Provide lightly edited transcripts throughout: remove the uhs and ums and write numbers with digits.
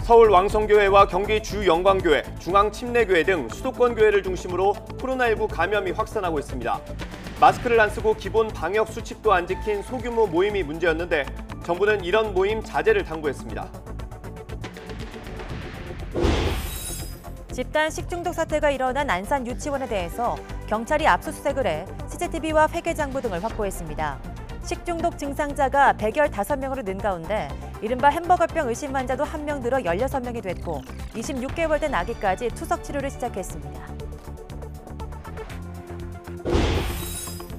서울 왕성교회와 경기 주영광교회, 중앙침례교회 등 수도권 교회를 중심으로 코로나19 감염이 확산하고 있습니다. 마스크를 안 쓰고 기본 방역 수칙도 안 지킨 소규모 모임이 문제였는데 정부는 이런 모임 자제를 당부했습니다. 집단 식중독 사태가 일어난 안산 유치원에 대해서 경찰이 압수수색을 해 CCTV와 회계장부 등을 확보했습니다. 식중독 증상자가 115명으로 는 가운데 이른바 햄버거병 의심 환자도 1명 늘어 16명이 됐고 26개월 된 아기까지 투석 치료를 시작했습니다.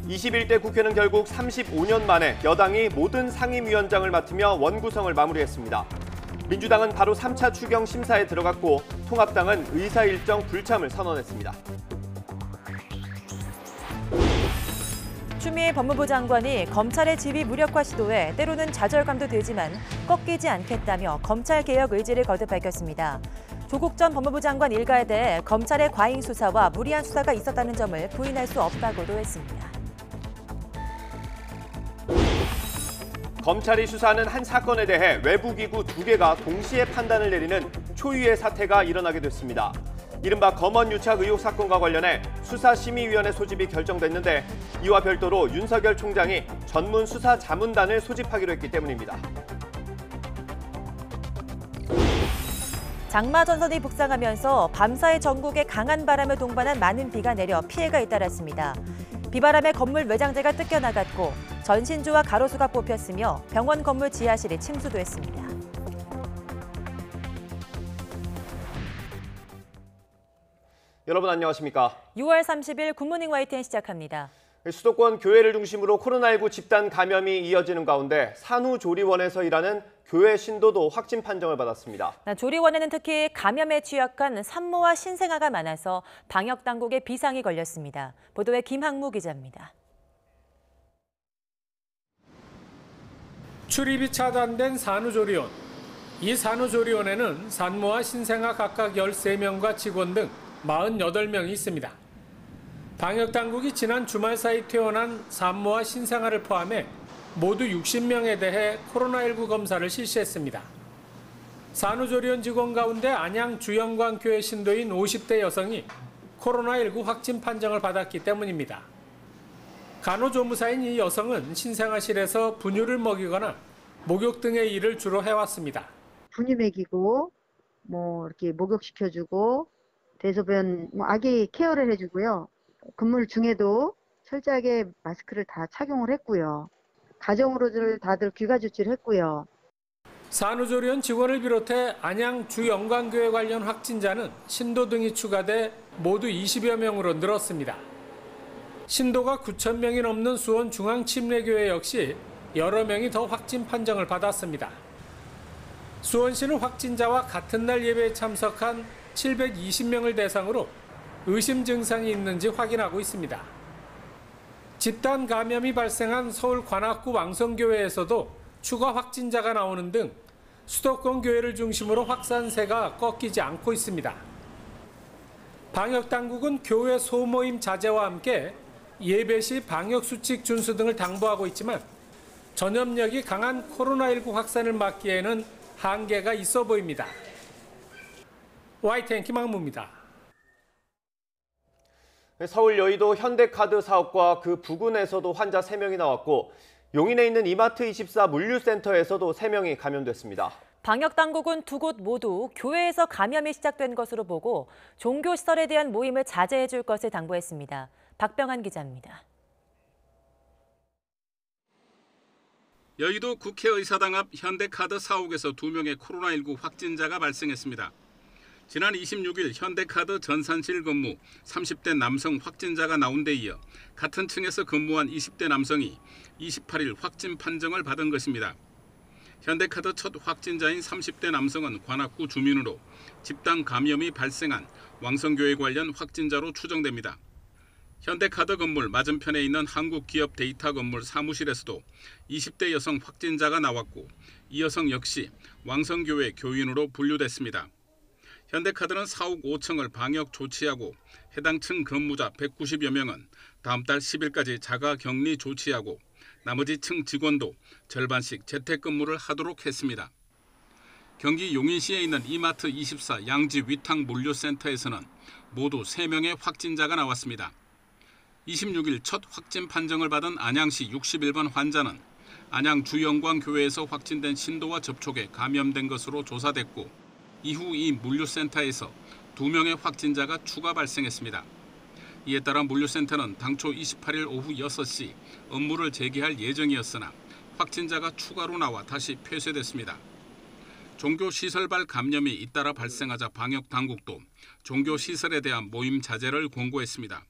21대 국회는 결국 35년 만에 여당이 모든 상임위원장을 맡으며 원구성을 마무리했습니다. 민주당은 바로 3차 추경 심사에 들어갔고 통합당은 의사 일정 불참을 선언했습니다. 추미애 법무부 장관이 검찰의 지휘 무력화 시도에 때로는 좌절감도 들지만 꺾이지 않겠다며 검찰개혁 의지를 거듭 밝혔습니다. 조국 전 법무부 장관 일가에 대해 검찰의 과잉 수사와 무리한 수사가 있었다는 점을 부인할 수 없다고도 했습니다. 검찰이 수사하는 한 사건에 대해 외부기구 2개가 동시에 판단을 내리는 초유의 사태가 일어나게 됐습니다. 이른바 검언유착 의혹 사건과 관련해 수사심의위원회 소집이 결정됐는데 이와 별도로 윤석열 총장이 전문 수사 자문단을 소집하기로 했기 때문입니다. 장마 전선이 북상하면서 밤사이 전국에 강한 바람을 동반한 많은 비가 내려 피해가 잇따랐습니다. 비바람에 건물 외장재가 뜯겨나갔고 전신주와 가로수가 뽑혔으며 병원 건물 지하실이 침수도 했습니다. 여러분 안녕하십니까? 6월 30일 굿모닝 YTN 시작합니다. 수도권 교회를 중심으로 코로나19 집단 감염이 이어지는 가운데 산후조리원에서 일하는 교회 신도도 확진 판정을 받았습니다. 조리원에는 특히 감염에 취약한 산모와 신생아가 많아서 방역당국에 비상이 걸렸습니다. 보도에 김학무 기자입니다. 출입이 차단된 산후조리원. 이 산후조리원에는 산모와 신생아 각각 13명과 직원 등 48명이 있습니다. 방역당국이 지난 주말 사이 퇴원한 산모와 신생아를 포함해 모두 60명에 대해 코로나19 검사를 실시했습니다. 산후조리원 직원 가운데 안양 주영광교회 신도인 50대 여성이 코로나19 확진 판정을 받았기 때문입니다. 간호조무사인 이 여성은 신생아실에서 분유를 먹이거나 목욕 등의 일을 주로 해왔습니다. 분유 먹이고 이렇게 목욕시켜주고 대소변 아기 케어를 해주고요. 근무 중에도 철저하게 마스크를 다 착용을 했고요. 가정으로들 다들 귀가 조치를 했고요. 산후조리원 직원을 비롯해 안양 주영광교회 관련 확진자는 신도 등이 추가돼 모두 20여 명으로 늘었습니다. 신도가 9천 명이 넘는 수원 중앙침례교회 역시 여러 명이 더 확진 판정을 받았습니다. 수원시는 확진자와 같은 날 예배에 참석한 720명을 대상으로 의심 증상이 있는지 확인하고 있습니다. 집단 감염이 발생한 서울 관악구 왕성교회에서도 추가 확진자가 나오는 등 수도권 교회를 중심으로 확산세가 꺾이지 않고 있습니다. 방역당국은 교회 소모임 자제와 함께 예배 시 방역수칙 준수 등을 당부하고 있지만 전염력이 강한 코로나19 확산을 막기에는 한계가 있어 보입니다. YTN 김학무입니다. 서울 여의도 현대카드 사업과 그 부근에서도 환자 3명이 나왔고 용인에 있는 이마트24 물류센터에서도 3명이 감염됐습니다. 방역당국은 두 곳 모두 교회에서 감염이 시작된 것으로 보고 종교시설에 대한 모임을 자제해 줄 것을 당부했습니다. 박병한 기자입니다. 여의도 국회의사당 앞 현대카드 사옥에서 2명의 코로나19 확진자가 발생했습니다. 지난 26일 현대카드 전산실 근무 30대 남성 확진자가 나온 데 이어 같은 층에서 근무한 20대 남성이 28일 확진 판정을 받은 것입니다. 현대카드 첫 확진자인 30대 남성은 관악구 주민으로 집단 감염이 발생한 왕성교회 관련 확진자로 추정됩니다. 현대카드 건물 맞은편에 있는 한국기업 데이터 건물 사무실에서도 20대 여성 확진자가 나왔고 이 여성 역시 왕성교회 교인으로 분류됐습니다. 현대카드는 사옥 5층을 방역 조치하고 해당 층 근무자 190여 명은 다음 달 10일까지 자가 격리 조치하고 나머지 층 직원도 절반씩 재택근무를 하도록 했습니다. 경기 용인시에 있는 이마트 24 양지 위탁 물류센터에서는 모두 3명의 확진자가 나왔습니다. 26일 첫 확진 판정을 받은 안양시 61번 환자는 안양 주영광교회에서 확진된 신도와 접촉에 감염된 것으로 조사됐고 이후 이 물류센터에서 2명의 확진자가 추가 발생했습니다. 이에 따라 물류센터는 당초 28일 오후 6시 업무를 재개할 예정이었으나 확진자가 추가로 나와 다시 폐쇄됐습니다. 종교시설발 감염이 잇따라 발생하자 방역당국도 종교시설에 대한 모임 자제를 권고했습니다.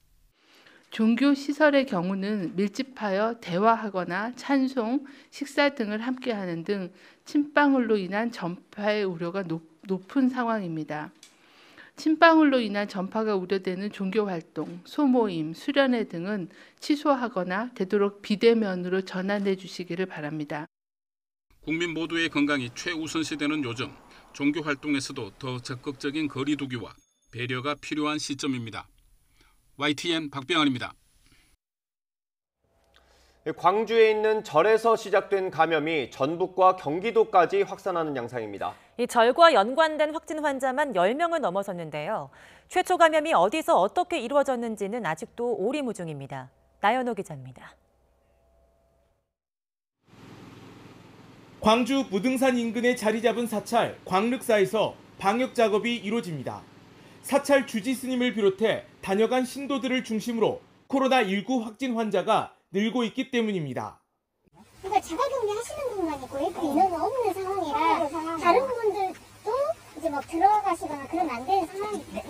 종교시설의 경우는 밀집하여 대화하거나 찬송, 식사 등을 함께하는 등 침방울로 인한 전파의 우려가 높은 상황입니다. 침방울로 인한 전파가 우려되는 종교활동, 소모임, 수련회 등은 취소하거나 되도록 비대면으로 전환해 주시기를 바랍니다. 국민 모두의 건강이 최우선시되는 요즘 종교활동에서도 더 적극적인 거리 두기와 배려가 필요한 시점입니다. YTN 박병환입니다. 광주에 있는 절에서 시작된 감염이 전북과 경기도까지 확산하는 양상입니다. 이 절과 연관된 확진 환자만 10명을 넘어섰는데요. 최초 감염이 어디서 어떻게 이루어졌는지는 아직도 오리무중입니다. 나연호 기자입니다. 광주 무등산 인근에 자리 잡은 사찰 광륵사에서 방역 작업이 이루어집니다. 사찰 주지 스님을 비롯해 다녀간 신도들을 중심으로 코로나19 확진 환자가 늘고 있기 때문입니다. 그러니까 자가격리 하시는 분만 있고 그 인원은 없는 상황이라 다른 분들도 이제 막 들어가시거나 그러면 안 되는 상황입니다.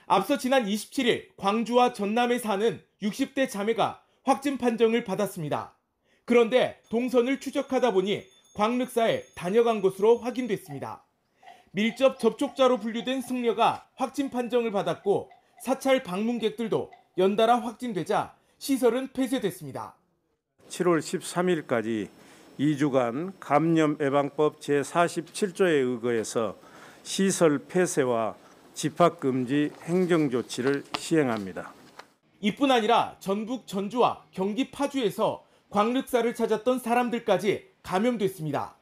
앞서 지난 27일 광주와 전남에 사는 60대 자매가 확진 판정을 받았습니다. 그런데 동선을 추적하다 보니 광륵사에 다녀간 것으로 확인됐습니다. 밀접 접촉자로 분류된 승려가 확진 판정을 받았고 사찰 방문객들도 연달아 확진되자 시설은 폐쇄됐습니다. 7월 13일까지 2주간 감염예방법 제47조에 의거해서 시설 폐쇄와 집합금지 행정조치를 시행합니다. 이뿐 아니라 전북 전주와 경기 파주에서 광륵사를 찾았던 사람들까지 감염됐습니다.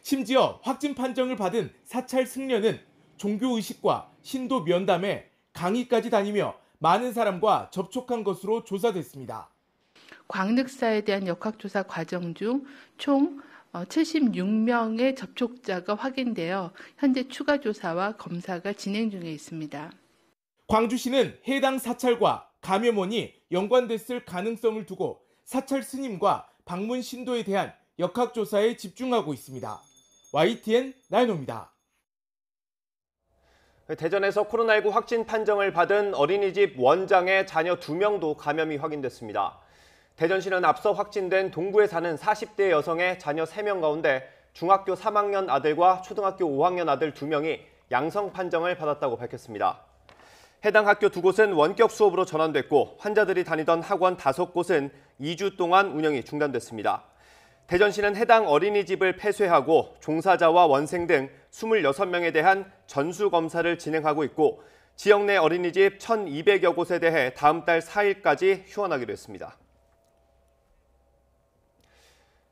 심지어 확진 판정을 받은 사찰 승려는 종교의식과 신도 면담에 강의까지 다니며 많은 사람과 접촉한 것으로 조사됐습니다. 광륵사에 대한 역학조사 과정 중 총 76명의 접촉자가 확인되어 현재 추가 조사와 검사가 진행 중에 있습니다. 광주시는 해당 사찰과 감염원이 연관됐을 가능성을 두고 사찰 스님과 방문 신도에 대한 역학조사에 집중하고 있습니다. YTN 나연호입니다. 대전에서 코로나19 확진 판정을 받은 어린이집 원장의 자녀 2명도 감염이 확인됐습니다. 대전시는 앞서 확진된 동구에 사는 40대 여성의 자녀 3명 가운데 중학교 3학년 아들과 초등학교 5학년 아들 2명이 양성 판정을 받았다고 밝혔습니다. 해당 학교 2곳은 원격 수업으로 전환됐고 환자들이 다니던 학원 5곳은 2주 동안 운영이 중단됐습니다. 대전시는 해당 어린이집을 폐쇄하고 종사자와 원생 등 26명에 대한 전수검사를 진행하고 있고 지역 내 어린이집 1,200여 곳에 대해 다음 달 4일까지 휴원하기로 했습니다.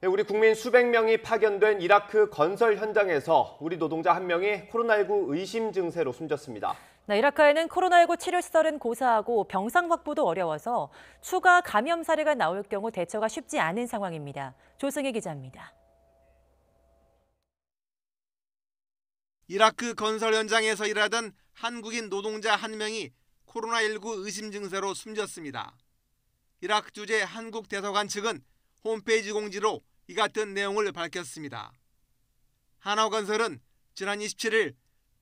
우리 국민 수백 명이 파견된 이라크 건설 현장에서 우리 노동자 1명이 코로나19 의심 증세로 숨졌습니다. 이라크에는 코로나19 치료시설은 고사하고 병상 확보도 어려워서 추가 감염 사례가 나올 경우 대처가 쉽지 않은 상황입니다. 조승희 기자입니다. 이라크 건설 현장에서 일하던 한국인 노동자 1명이 코로나19 의심 증세로 숨졌습니다. 이라크 주재 한국 대사관 측은 홈페이지 공지로 이 같은 내용을 밝혔습니다. 한화건설은 지난 27일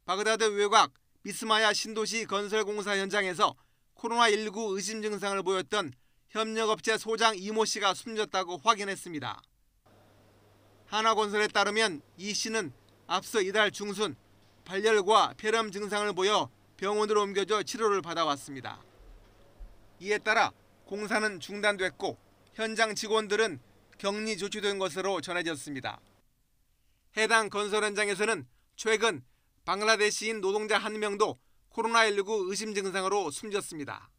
바그다드 외곽 미스마야 신도시 건설공사 현장에서 코로나19 의심 증상을 보였던 협력업체 소장 이모 씨가 숨졌다고 확인했습니다. 한화건설에 따르면 이 씨는 앞서 이달 중순 발열과 폐렴 증상을 보여 병원으로 옮겨져 치료를 받아왔습니다. 이에 따라 공사는 중단됐고 현장 직원들은 격리 조치된 것으로 전해졌습니다. 해당 건설 현장에서는 최근 방글라데시인 노동자 1명도 코로나19 의심 증상으로 숨졌습니다.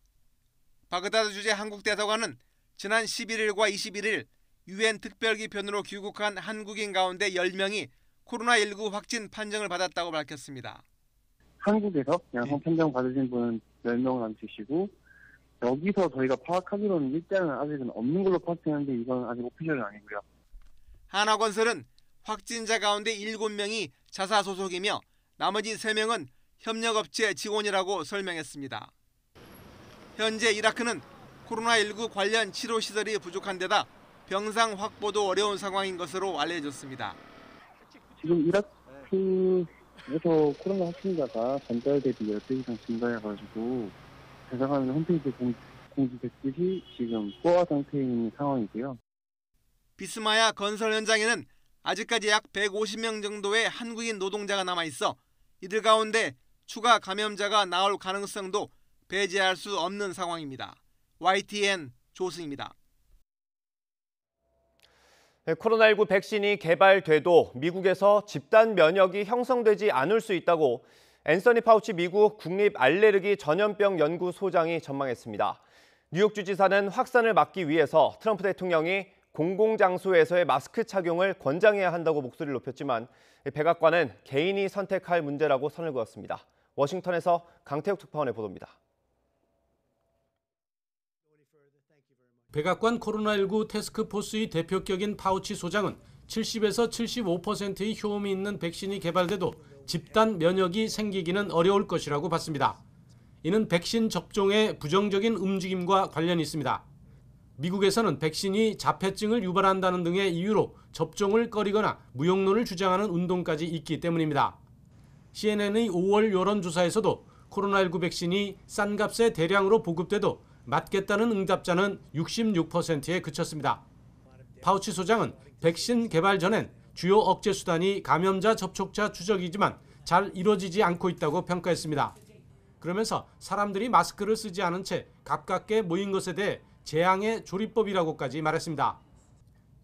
바그다드 주재 한국 대사관은 지난 11일과 21일 유엔 특별기편으로 귀국한 한국인 가운데 10명이 코로나19 확진 판정을 받았다고 밝혔습니다. 한국에서 양성 판정 받으신 분은 10명은 안 계시고 여기서 저희가 파악하기로는 일단은 아직은 없는 걸로 파악되는데 이건 아직 오피셜은 아니고요. 한화건설은 확진자 가운데 7명이 자사 소속이며 나머지 3명은 협력업체 직원이라고 설명했습니다. 현재 이라크는 코로나19 관련 치료시설이 부족한 데다 병상 확보도 어려운 상황인 것으로 알려졌습니다. 지금 이라크에서 코로나 확진자가 전달 대비 10배 이상 증가해가지고 대사관 홈페이지에 공지됐듯이 지금 포화 상태에 있는 상황이고요. 비스마야 건설 현장에는 아직까지 약 150명 정도의 한국인 노동자가 남아있어 이들 가운데 추가 감염자가 나올 가능성도 배제할 수 없는 상황입니다. YTN 조승입니다. 코로나19 백신이 개발돼도 미국에서 집단 면역이 형성되지 않을 수 있다고 앤서니 파우치 미국 국립알레르기 전염병연구소장이 전망했습니다. 뉴욕 주지사는 확산을 막기 위해서 트럼프 대통령이 공공장소에서의 마스크 착용을 권장해야 한다고 목소리를 높였지만 백악관은 개인이 선택할 문제라고 선을 그었습니다. 워싱턴에서 강태욱 특파원의 보도입니다. 백악관 코로나19 태스크포스의 대표격인 파우치 소장은 70에서 75%의 효험이 있는 백신이 개발돼도 집단 면역이 생기기는 어려울 것이라고 봤습니다. 이는 백신 접종의 부정적인 움직임과 관련이 있습니다. 미국에서는 백신이 자폐증을 유발한다는 등의 이유로 접종을 꺼리거나 무용론을 주장하는 운동까지 있기 때문입니다. CNN의 5월 여론조사에서도 코로나19 백신이 싼 값에 대량으로 보급돼도 맞겠다는 응답자는 66%에 그쳤습니다. 파우치 소장은 백신 개발 전엔 주요 억제 수단이 감염자 접촉자 추적이지만 잘 이루어지지 않고 있다고 평가했습니다. 그러면서 사람들이 마스크를 쓰지 않은 채 가깝게 모인 것에 대해 재앙의 조리법이라고까지 말했습니다.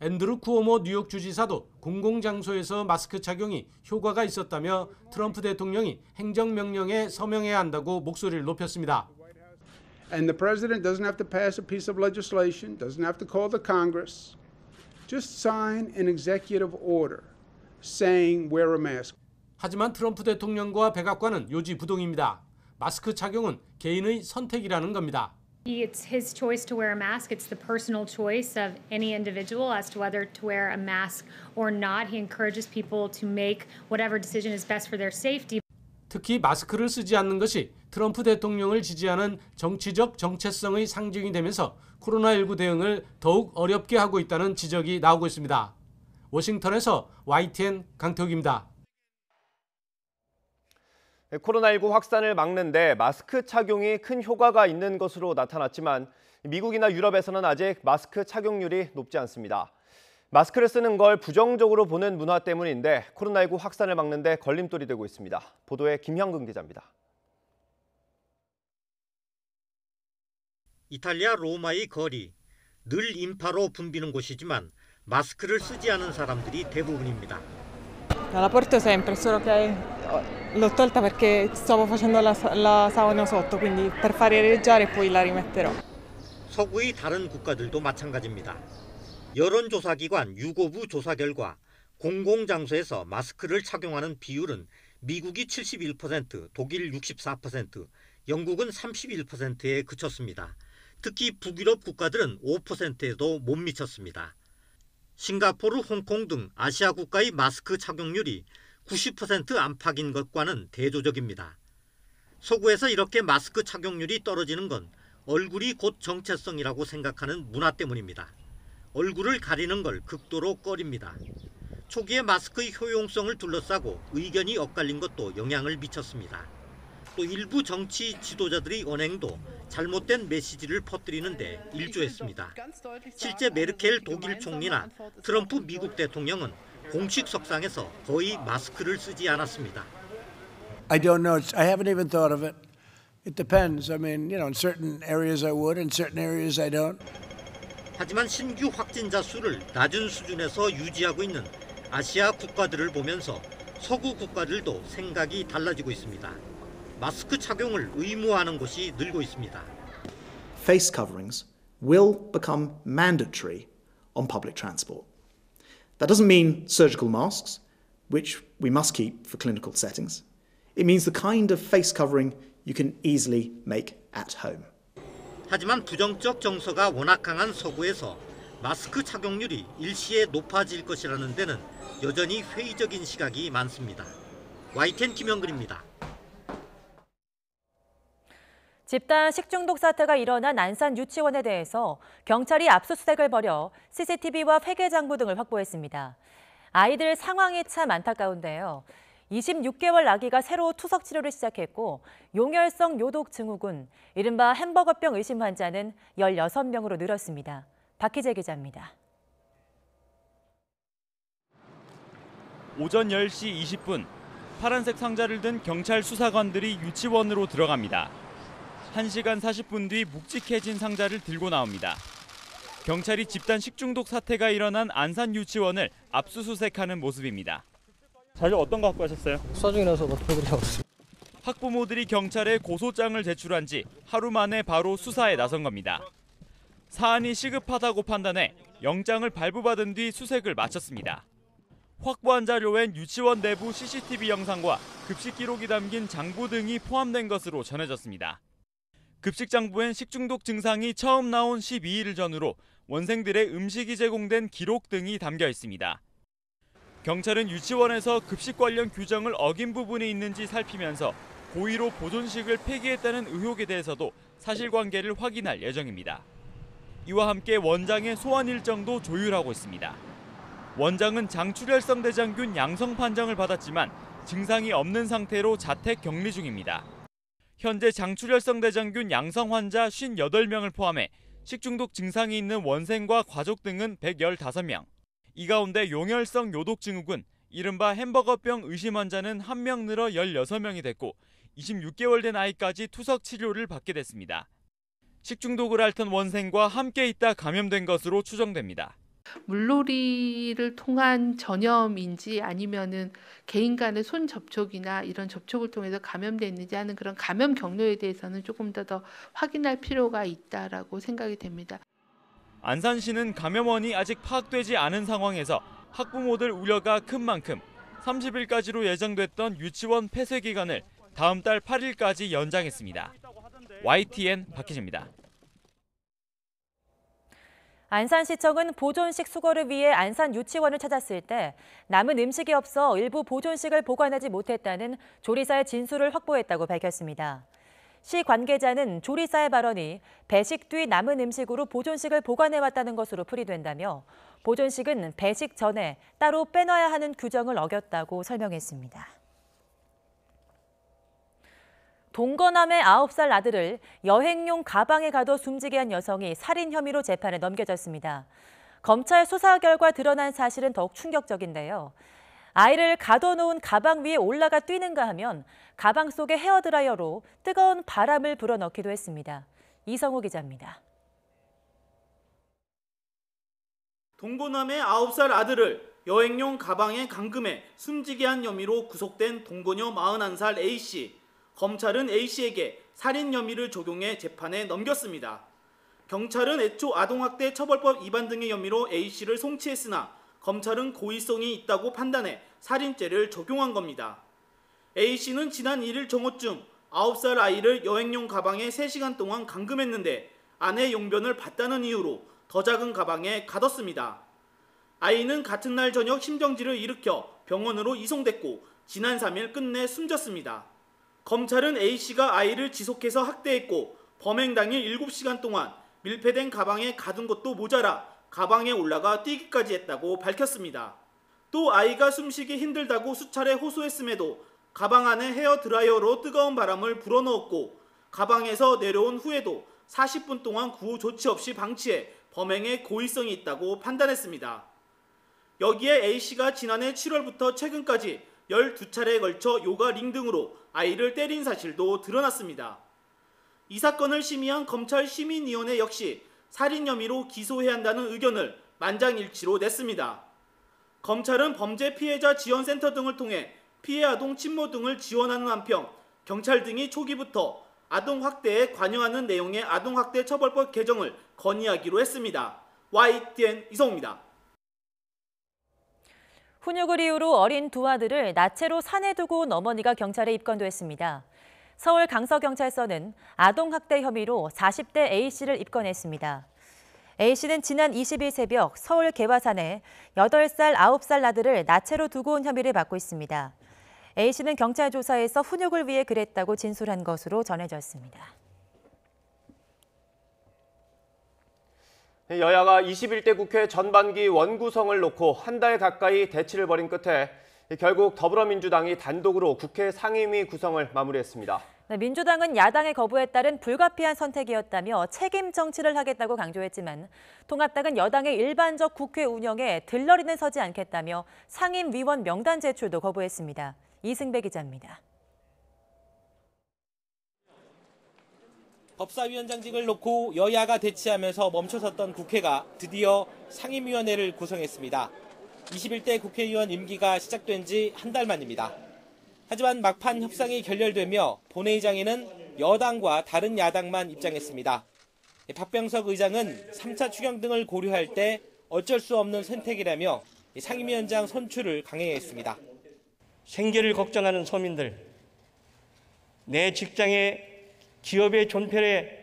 앤드루 쿠오모 뉴욕 주지사도 공공장소에서 마스크 착용이 효과가 있었다며 트럼프 대통령이 행정명령에 서명해야 한다고 목소리를 높였습니다. And the president doesn't have to pass a piece of legislation, doesn't have to call the Congress. Just sign an executive order saying wear a mask. 하지만 트럼프 대통령과 백악관은 요지부동입니다. 마스크 착용은 개인의 선택이라는 겁니다. It's his choice to wear a mask. It's the personal choice of any individual as to whether to wear a mask or not. He encourages people to make whatever decision is best for their safety. 특히 마스크를 쓰지 않는 것이 트럼프 대통령을 지지하는 정치적 정체성의 상징이 되면서 코로나19 대응을 더욱 어렵게 하고 있다는 지적이 나오고 있습니다. 워싱턴에서 YTN 강태욱입니다. 코로나19 확산을 막는데 마스크 착용이 큰 효과가 있는 것으로 나타났지만 미국이나 유럽에서는 아직 마스크 착용률이 높지 않습니다. 마스크를 쓰는 걸 부정적으로 보는 문화 때문인데 코로나19 확산을 막는 데 걸림돌이 되고 있습니다. 보도에 김형근 기자입니다. 이탈리아 로마의 거리, 늘 인파로 붐비는 곳이지만 마스크를 쓰지 않은 사람들이 대부분입니다. La porto sempre, solo che l'ho tolta perché stavo facendo la sauna sotto, quindi per far areggiare poi la rimetterò. 서구의 다른 국가들도 마찬가지입니다. 여론조사기관 유고부 조사 결과 공공장소에서 마스크를 착용하는 비율은 미국이 71%, 독일 64%, 영국은 31%에 그쳤습니다. 특히 북유럽 국가들은 5%에도 못 미쳤습니다. 싱가포르, 홍콩 등 아시아 국가의 마스크 착용률이 90% 안팎인 것과는 대조적입니다. 서구에서 이렇게 마스크 착용률이 떨어지는 건 얼굴이 곧 정체성이라고 생각하는 문화 때문입니다. 얼굴을 가리는 걸 극도로 꺼립니다. 초기에 마스크의 효용성을 둘러싸고 의견이 엇갈린 것도 영향을 미쳤습니다. 또 일부 정치 지도자들의 언행도 잘못된 메시지를 퍼뜨리는 데 일조했습니다. 실제 메르켈 독일 총리나 트럼프 미국 대통령은 공식 석상에서 거의 마스크를 쓰지 않았습니다. I don't know. I haven't even thought of it. It depends. I mean, in certain areas I would, in certain areas I don't. 하지만 신규 확진자 수를 낮은 수준에서 유지하고 있는 아시아 국가들을 보면서 서구 국가들도 생각이 달라지고 있습니다. 마스크 착용을 의무화하는 곳이 늘고 있습니다. Face coverings will become mandatory on public transport. That doesn't mean surgical masks, which we must keep for clinical settings. It means the kind of face covering you can easily make at home. 하지만 부정적 정서가 워낙 강한 서구에서 마스크 착용률이 일시에 높아질 것이라는 데는 여전히 회의적인 시각이 많습니다. YTN 김영근입니다. 집단 식중독 사태가 일어난 안산 유치원에 대해서 경찰이 압수수색을 벌여 CCTV와 회계장부 등을 확보했습니다. 아이들 상황이 참 안타까운데요. 26개월 아기가 새로 투석 치료를 시작했고 용혈성 요독 증후군, 이른바 햄버거병 의심 환자는 16명으로 늘었습니다. 박희재 기자입니다. 오전 10시 20분, 파란색 상자를 든 경찰 수사관들이 유치원으로 들어갑니다. 1시간 40분 뒤 묵직해진 상자를 들고 나옵니다. 경찰이 집단 식중독 사태가 일어난 안산 유치원을 압수수색하는 모습입니다. 자료 어떤 거 갖고 가셨어요? 수사중이라서 보여드리려고 했습니다. 학부모들이 경찰에 고소장을 제출한 지 하루 만에 바로 수사에 나선 겁니다. 사안이 시급하다고 판단해 영장을 발부받은 뒤 수색을 마쳤습니다. 확보한 자료엔 유치원 내부 CCTV 영상과 급식 기록이 담긴 장부 등이 포함된 것으로 전해졌습니다. 급식 장부엔 식중독 증상이 처음 나온 12일 전후로 원생들의 음식이 제공된 기록 등이 담겨 있습니다. 경찰은 유치원에서 급식 관련 규정을 어긴 부분이 있는지 살피면서 고의로 보존식을 폐기했다는 의혹에 대해서도 사실관계를 확인할 예정입니다. 이와 함께 원장의 소환 일정도 조율하고 있습니다. 원장은 장출혈성 대장균 양성 판정을 받았지만 증상이 없는 상태로 자택 격리 중입니다. 현재 장출혈성 대장균 양성 환자 58명을 포함해 식중독 증상이 있는 원생과 가족 등은 115명. 이 가운데 용혈성 요독 증후군, 이른바 햄버거병 의심 환자는 1명 늘어 16명이 됐고 26개월 된 아이까지 투석 치료를 받게 됐습니다. 식중독을 앓던 원생과 함께 있다 감염된 것으로 추정됩니다. 물놀이를 통한 전염인지 아니면은 개인 간의 손 접촉이나 이런 접촉을 통해서 감염됐는지 하는 그런 감염 경로에 대해서는 조금 더 확인할 필요가 있다라고 생각이 됩니다. 안산시는 감염원이 아직 파악되지 않은 상황에서 학부모들 우려가 큰 만큼 30일까지로 예정됐던 유치원 폐쇄 기간을 다음 달 8일까지 연장했습니다. YTN 박희재입니다. 안산시청은 보존식 수거를 위해 안산 유치원을 찾았을 때 남은 음식이 없어 일부 보존식을 보관하지 못했다는 조리사의 진술을 확보했다고 밝혔습니다. 시 관계자는 조리사의 발언이 배식 뒤 남은 음식으로 보존식을 보관해왔다는 것으로 풀이된다며 보존식은 배식 전에 따로 빼놔야 하는 규정을 어겼다고 설명했습니다. 동거남의 9살 아들을 여행용 가방에 가둬 숨지게 한 여성이 살인 혐의로 재판에 넘겨졌습니다. 검찰 수사 결과 드러난 사실은 더욱 충격적인데요. 아이를 가둬놓은 가방 위에 올라가 뛰는가 하면 가방 속에 헤어드라이어로 뜨거운 바람을 불어넣기도 했습니다. 이성호 기자입니다. 동거남의 9살 아들을 여행용 가방에 감금해 숨지게 한 혐의로 구속된 동거녀 41살 A씨. 검찰은 A씨에게 살인 혐의를 적용해 재판에 넘겼습니다. 경찰은 애초 아동학대 처벌법 위반 등의 혐의로 A씨를 송치했으나 검찰은 고의성이 있다고 판단해 살인죄를 적용한 겁니다. A씨는 지난 1일 정오쯤 9살 아이를 여행용 가방에 3시간 동안 감금했는데 아내 용변을 봤다는 이유로 더 작은 가방에 가뒀습니다. 아이는 같은 날 저녁 심정지를 일으켜 병원으로 이송됐고 지난 3일 끝내 숨졌습니다. 검찰은 A씨가 아이를 지속해서 학대했고 범행 당일 7시간 동안 밀폐된 가방에 가둔 것도 모자라 가방에 올라가 뛰기까지 했다고 밝혔습니다. 또 아이가 숨쉬기 힘들다고 수차례 호소했음에도 가방 안에 헤어드라이어로 뜨거운 바람을 불어넣었고 가방에서 내려온 후에도 40분 동안 구호 조치 없이 방치해 범행에 고의성이 있다고 판단했습니다. 여기에 A씨가 지난해 7월부터 최근까지 12차례에 걸쳐 요가 링 등으로 아이를 때린 사실도 드러났습니다. 이 사건을 심의한 검찰 시민위원회 역시 살인 혐의로 기소해야 한다는 의견을 만장일치로 냈습니다. 검찰은 범죄 피해자 지원센터 등을 통해 피해 아동 친모 등을 지원하는 한편 경찰 등이 초기부터 아동학대에 관여하는 내용의 아동학대 처벌법 개정을 건의하기로 했습니다. YTN 이성호입니다. 훈육을 이유로 어린 두 아들을 나체로 산에 두고 온 어머니가 경찰에 입건됐습니다. 서울 강서경찰서는 아동학대 혐의로 40대 A씨를 입건했습니다. A씨는 지난 20일 새벽 서울 개화산에 8살, 9살 아들을 나체로 두고 온 혐의를 받고 있습니다. A씨는 경찰 조사에서 훈육을 위해 그랬다고 진술한 것으로 전해졌습니다. 여야가 21대 국회 전반기 원구성을 놓고 한 달 가까이 대치를 벌인 끝에 결국 더불어민주당이 단독으로 국회 상임위 구성을 마무리했습니다. 민주당은 야당의 거부에 따른 불가피한 선택이었다며 책임 정치를 하겠다고 강조했지만 통합당은 여당의 일반적 국회 운영에 들러리는 서지 않겠다며 상임위원 명단 제출도 거부했습니다. 이승배 기자입니다. 법사위원장직을 놓고 여야가 대치하면서 멈춰섰던 국회가 드디어 상임위원회를 구성했습니다. 21대 국회의원 임기가 시작된 지 한 달 만입니다. 하지만 막판 협상이 결렬되며 본회의장에는 여당과 다른 야당만 입장했습니다. 박병석 의장은 3차 추경 등을 고려할 때 어쩔 수 없는 선택이라며 상임위원장 선출을 강행했습니다. 생계를 걱정하는 서민들, 내 직장에 기업의 존폐에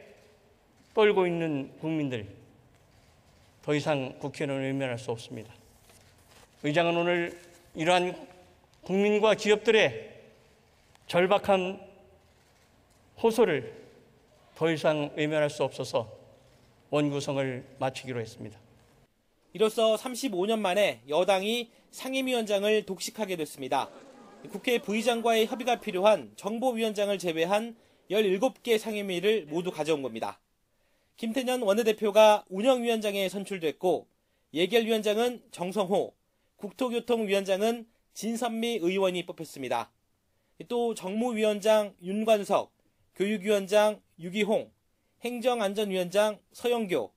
떨고 있는 국민들, 더 이상 국회는 외면할 수 없습니다. 의장은 오늘 이러한 국민과 기업들의 절박한 호소를 더 이상 외면할 수 없어서 원구성을 마치기로 했습니다. 이로써 35년 만에 여당이 상임위원장을 독식하게 됐습니다. 국회 부의장과의 협의가 필요한 정보위원장을 제외한 17개 상임위를 모두 가져온 겁니다. 김태년 원내대표가 운영위원장에 선출됐고 예결위원장은 정성호, 국토교통위원장은 진선미 의원이 뽑혔습니다. 또 정무위원장 윤관석, 교육위원장 유기홍, 행정안전위원장 서영교,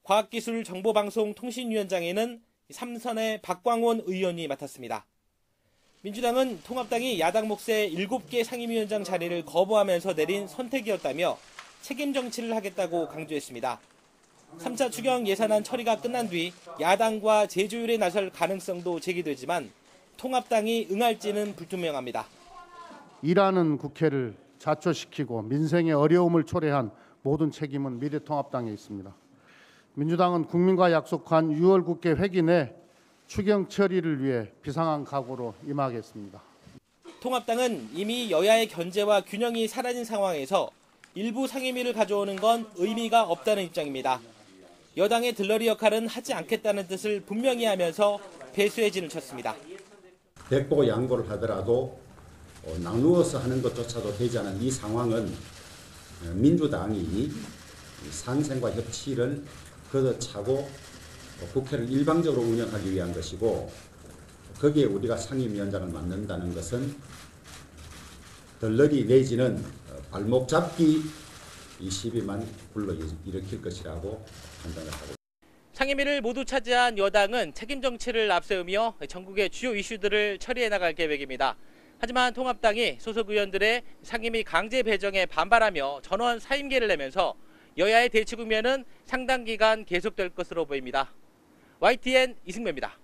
과학기술정보방송통신위원장에는 3선의 박광원 의원이 맡았습니다. 민주당은 통합당이 야당 몫의 7개 상임위원장 자리를 거부하면서 내린 선택이었다며 책임 정치를 하겠다고 강조했습니다. 3차 추경 예산안 처리가 끝난 뒤 야당과 재조율에 나설 가능성도 제기되지만 통합당이 응할지는 불투명합니다. 일하는 국회를 자초시키고 민생의 어려움을 초래한 모든 책임은 미래통합당에 있습니다. 민주당은 국민과 약속한 6월 국회 회기 내 추경 처리를 위해 비상한 각오로 임하겠습니다. 통합당은 이미 여야의 견제와 균형이 사라진 상황에서 일부 상임위를 가져오는 건 의미가 없다는 입장입니다. 여당의 들러리 역할은 하지 않겠다는 뜻을 분명히 하면서 배수의 진을 쳤습니다. 백보 양보를 하더라도 나누어서 하는 것조차도 되지 않은 이 상황은 민주당이 상생과 협치를 걷어차고 국회를 일방적으로 운영하기 위한 것이고 거기에 우리가 상임위원장을 맡는다는 것은 들러리 내지는 발목 잡기 이 시비만 불러일으킬 것이라고 판단을 하고 있습니다. 상임위를 모두 차지한 여당은 책임 정치를 앞세우며 전국의 주요 이슈들을 처리해 나갈 계획입니다. 하지만 통합당이 소속 의원들의 상임위 강제 배정에 반발하며 전원 사임계를 내면서 여야의 대치 국면은 상당 기간 계속될 것으로 보입니다. YTN 이승배입니다.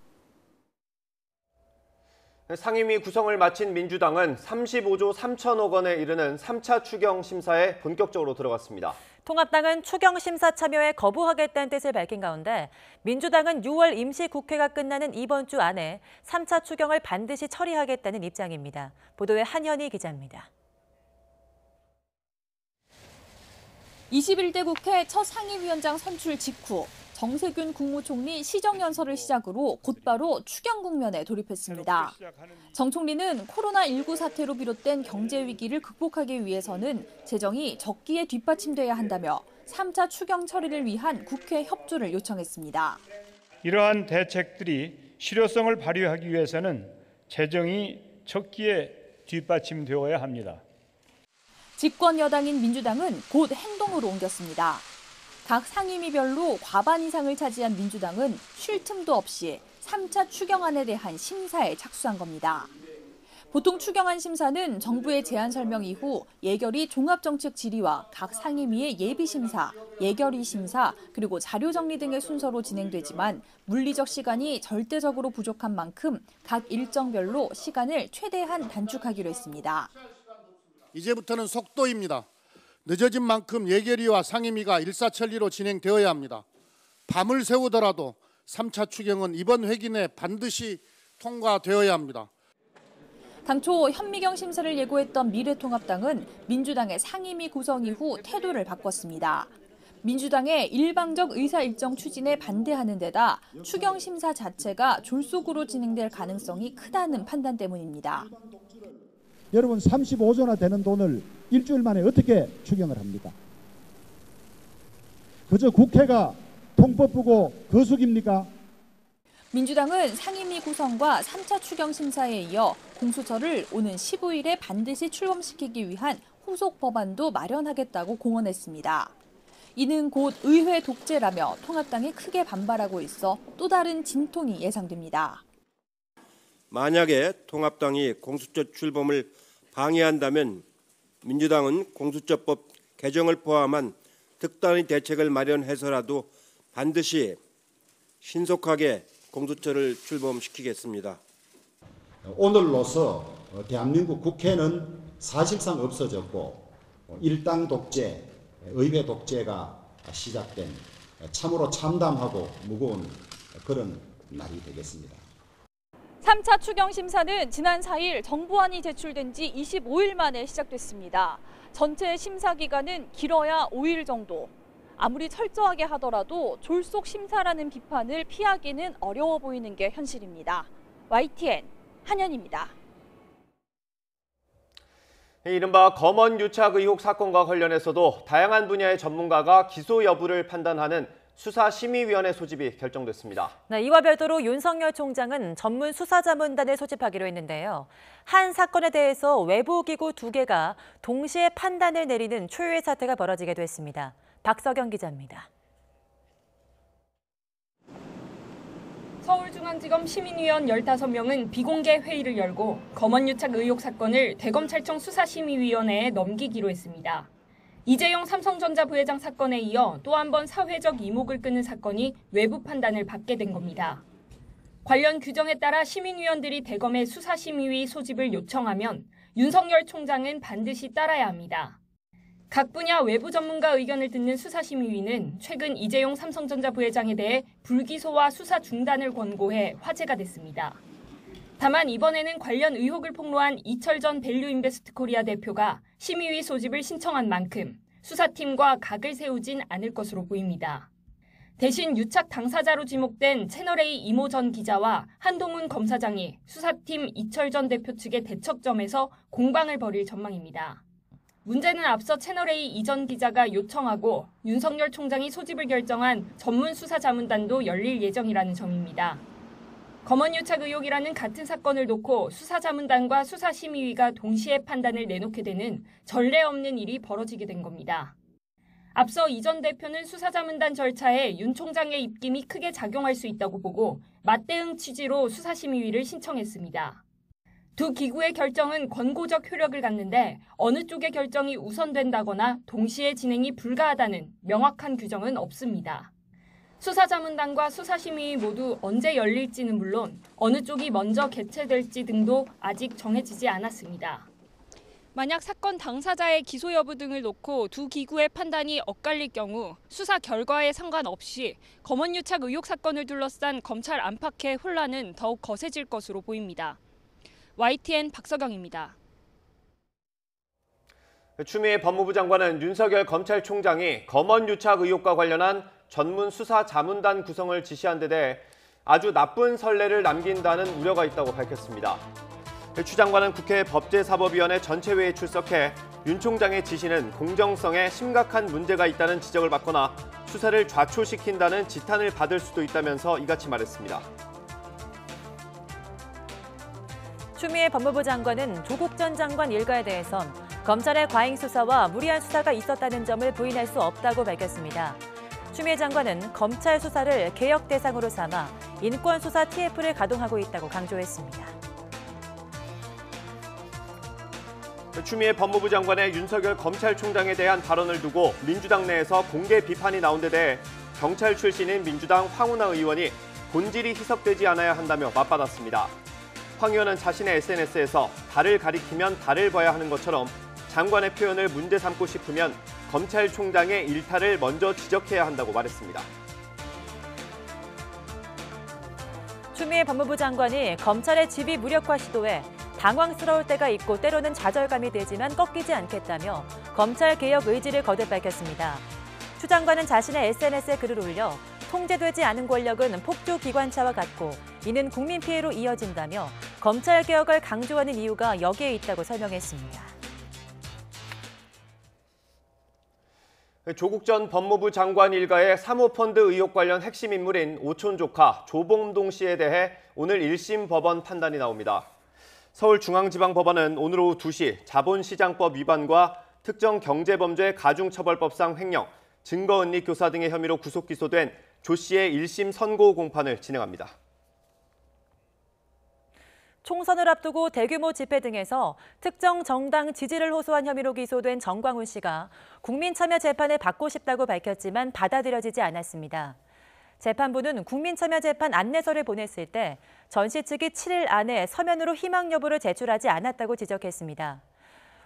상임위 구성을 마친 민주당은 35조 3천억 원에 이르는 3차 추경 심사에 본격적으로 들어갔습니다. 통합당은 추경 심사 참여에 거부하겠다는 뜻을 밝힌 가운데 민주당은 6월 임시국회가 끝나는 이번 주 안에 3차 추경을 반드시 처리하겠다는 입장입니다. 보도에 한현희 기자입니다. 21대 국회 첫 상임위원장 선출 직후 정세균 국무총리 시정연설을 시작으로 곧바로 추경 국면에 돌입했습니다. 정 총리는 코로나19 사태로 비롯된 경제 위기를 극복하기 위해서는 재정이 적기에 뒷받침돼야 한다며 3차 추경 처리를 위한 국회 협조를 요청했습니다. 이러한 대책들이 실효성을 발휘하기 위해서는 재정이 적기에 뒷받침되어야 합니다. 집권 여당인 민주당은 곧 행동으로 옮겼습니다. 각 상임위별로 과반 이상을 차지한 민주당은 쉴 틈도 없이 3차 추경안에 대한 심사에 착수한 겁니다. 보통 추경안 심사는 정부의 제안 설명 이후 예결위 종합정책 질의와 각 상임위의 예비심사, 예결위 심사, 그리고 자료 정리 등의 순서로 진행되지만 물리적 시간이 절대적으로 부족한 만큼 각 일정별로 시간을 최대한 단축하기로 했습니다. 이제부터는 속도입니다. 늦어진 만큼 예결위와 상임위가 일사천리로 진행되어야 합니다. 밤을 새우더라도 3차 추경은 이번 회기 내 반드시 통과되어야 합니다. 당초 현미경 심사를 예고했던 미래통합당은 민주당의 상임위 구성 이후 태도를 바꿨습니다. 민주당의 일방적 의사 일정 추진에 반대하는 데다 추경 심사 자체가 졸속으로 진행될 가능성이 크다는 판단 때문입니다. 여러분 35조나 되는 돈을 일주일 만에 어떻게 추경을 합니까? 그저 국회가 통법부고 거수기입니까? 민주당은 상임위 구성과 3차 추경 심사에 이어 공수처를 오는 15일에 반드시 출범시키기 위한 후속 법안도 마련하겠다고 공언했습니다. 이는 곧 의회 독재라며 통합당이 크게 반발하고 있어 또 다른 진통이 예상됩니다. 만약에 통합당이 공수처 출범을 방해한다면 민주당은 공수처법 개정을 포함한 특단의 대책을 마련해서라도 반드시 신속하게 공수처를 출범시키겠습니다. 오늘로서 대한민국 국회는 사실상 없어졌고 일당 독재, 의회 독재가 시작된 참으로 참담하고 무거운 그런 날이 되겠습니다. 3차 추경 심사는 지난 4일 정부안이 제출된 지 25일 만에 시작됐습니다. 전체 심사 기간은 길어야 5일 정도. 아무리 철저하게 하더라도 졸속 심사라는 비판을 피하기는 어려워 보이는 게 현실입니다. YTN 한현입니다. 이른바 검언 유착 의혹 사건과 관련해서도 다양한 분야의 전문가가 기소 여부를 판단하는 수사심의위원회 소집이 결정됐습니다. 네, 이와 별도로 윤석열 총장은 전문 수사자문단을 소집하기로 했는데요. 한 사건에 대해서 외부 기구 2개가 동시에 판단을 내리는 초유의 사태가 벌어지게 됐습니다. 박서경 기자입니다. 서울중앙지검 시민위원 15명은 비공개 회의를 열고 검언유착 의혹 사건을 대검찰청 수사심의위원회에 넘기기로 했습니다. 이재용 삼성전자 부회장 사건에 이어 또 한 번 사회적 이목을 끄는 사건이 외부 판단을 받게 된 겁니다. 관련 규정에 따라 시민위원들이 대검의 수사심의위 소집을 요청하면 윤석열 총장은 반드시 따라야 합니다. 각 분야 외부 전문가 의견을 듣는 수사심의위는 최근 이재용 삼성전자 부회장에 대해 불기소와 수사 중단을 권고해 화제가 됐습니다. 다만 이번에는 관련 의혹을 폭로한 이철 전 밸류인베스트 코리아 대표가 심의위 소집을 신청한 만큼 수사팀과 각을 세우진 않을 것으로 보입니다. 대신 유착 당사자로 지목된 채널A 이모 전 기자와 한동훈 검사장이 수사팀 이철 전 대표 측의 대척점에서 공방을 벌일 전망입니다. 문제는 앞서 채널A 이 전 기자가 요청하고 윤석열 총장이 소집을 결정한 전문 수사자문단도 열릴 예정이라는 점입니다. 검언유착 의혹이라는 같은 사건을 놓고 수사자문단과 수사심의위가 동시에 판단을 내놓게 되는 전례 없는 일이 벌어지게 된 겁니다. 앞서 이 전 대표는 수사자문단 절차에 윤 총장의 입김이 크게 작용할 수 있다고 보고 맞대응 취지로 수사심의위를 신청했습니다. 두 기구의 결정은 권고적 효력을 갖는데 어느 쪽의 결정이 우선된다거나 동시에 진행이 불가하다는 명확한 규정은 없습니다. 수사자문단과 수사심의위 모두 언제 열릴지는 물론 어느 쪽이 먼저 개최될지 등도 아직 정해지지 않았습니다. 만약 사건 당사자의 기소 여부 등을 놓고 두 기구의 판단이 엇갈릴 경우 수사 결과에 상관없이 검언유착 의혹 사건을 둘러싼 검찰 안팎의 혼란은 더욱 거세질 것으로 보입니다. YTN 박서경입니다. 추미애 법무부 장관은 윤석열 검찰총장이 검언유착 의혹과 관련한 전문 수사 자문단 구성을 지시한 데 대해 아주 나쁜 선례를 남긴다는 우려가 있다고 밝혔습니다. 추 장관은 국회 법제사법위원회 전체회의에 출석해 윤 총장의 지시는 공정성에 심각한 문제가 있다는 지적을 받거나 수사를 좌초시킨다는 지탄을 받을 수도 있다면서 이같이 말했습니다. 추미애 법무부 장관은 조국 전 장관 일가에 대해선 검찰의 과잉 수사와 무리한 수사가 있었다는 점을 부인할 수 없다고 밝혔습니다. 추미애 장관은 검찰 수사를 개혁 대상으로 삼아 인권수사 TF를 가동하고 있다고 강조했습니다. 추미애 법무부 장관의 윤석열 검찰총장에 대한 발언을 두고 민주당 내에서 공개 비판이 나온 데 대해 경찰 출신인 민주당 황운하 의원이 본질이 희석되지 않아야 한다며 맞받았습니다. 황 의원은 자신의 SNS에서 달을 가리키면 달을 봐야 하는 것처럼 장관의 표현을 문제 삼고 싶으면 검찰총장의 일탈을 먼저 지적해야 한다고 말했습니다. 추미애 법무부 장관이 검찰의 지휘 무력화 시도에 당황스러울 때가 있고 때로는 좌절감이 들지만 꺾이지 않겠다며 검찰개혁 의지를 거듭 밝혔습니다. 추 장관은 자신의 SNS에 글을 올려 통제되지 않은 권력은 폭주기관차와 같고 이는 국민 피해로 이어진다며 검찰개혁을 강조하는 이유가 여기에 있다고 설명했습니다. 조국 전 법무부 장관 일가의 사모펀드 의혹 관련 핵심 인물인 오촌 조카 조봉동 씨에 대해 오늘 1심 법원 판단이 나옵니다. 서울중앙지방법원은 오늘 오후 2시 자본시장법 위반과 특정 경제범죄 가중처벌법상 횡령, 증거은닉 교사 등의 혐의로 구속 기소된 조 씨의 1심 선고 공판을 진행합니다. 총선을 앞두고 대규모 집회 등에서 특정 정당 지지를 호소한 혐의로 기소된 정광훈 씨가 국민참여재판을 받고 싶다고 밝혔지만 받아들여지지 않았습니다. 재판부는 국민참여재판 안내서를 보냈을 때 전 씨 측이 7일 안에 서면으로 희망 여부를 제출하지 않았다고 지적했습니다.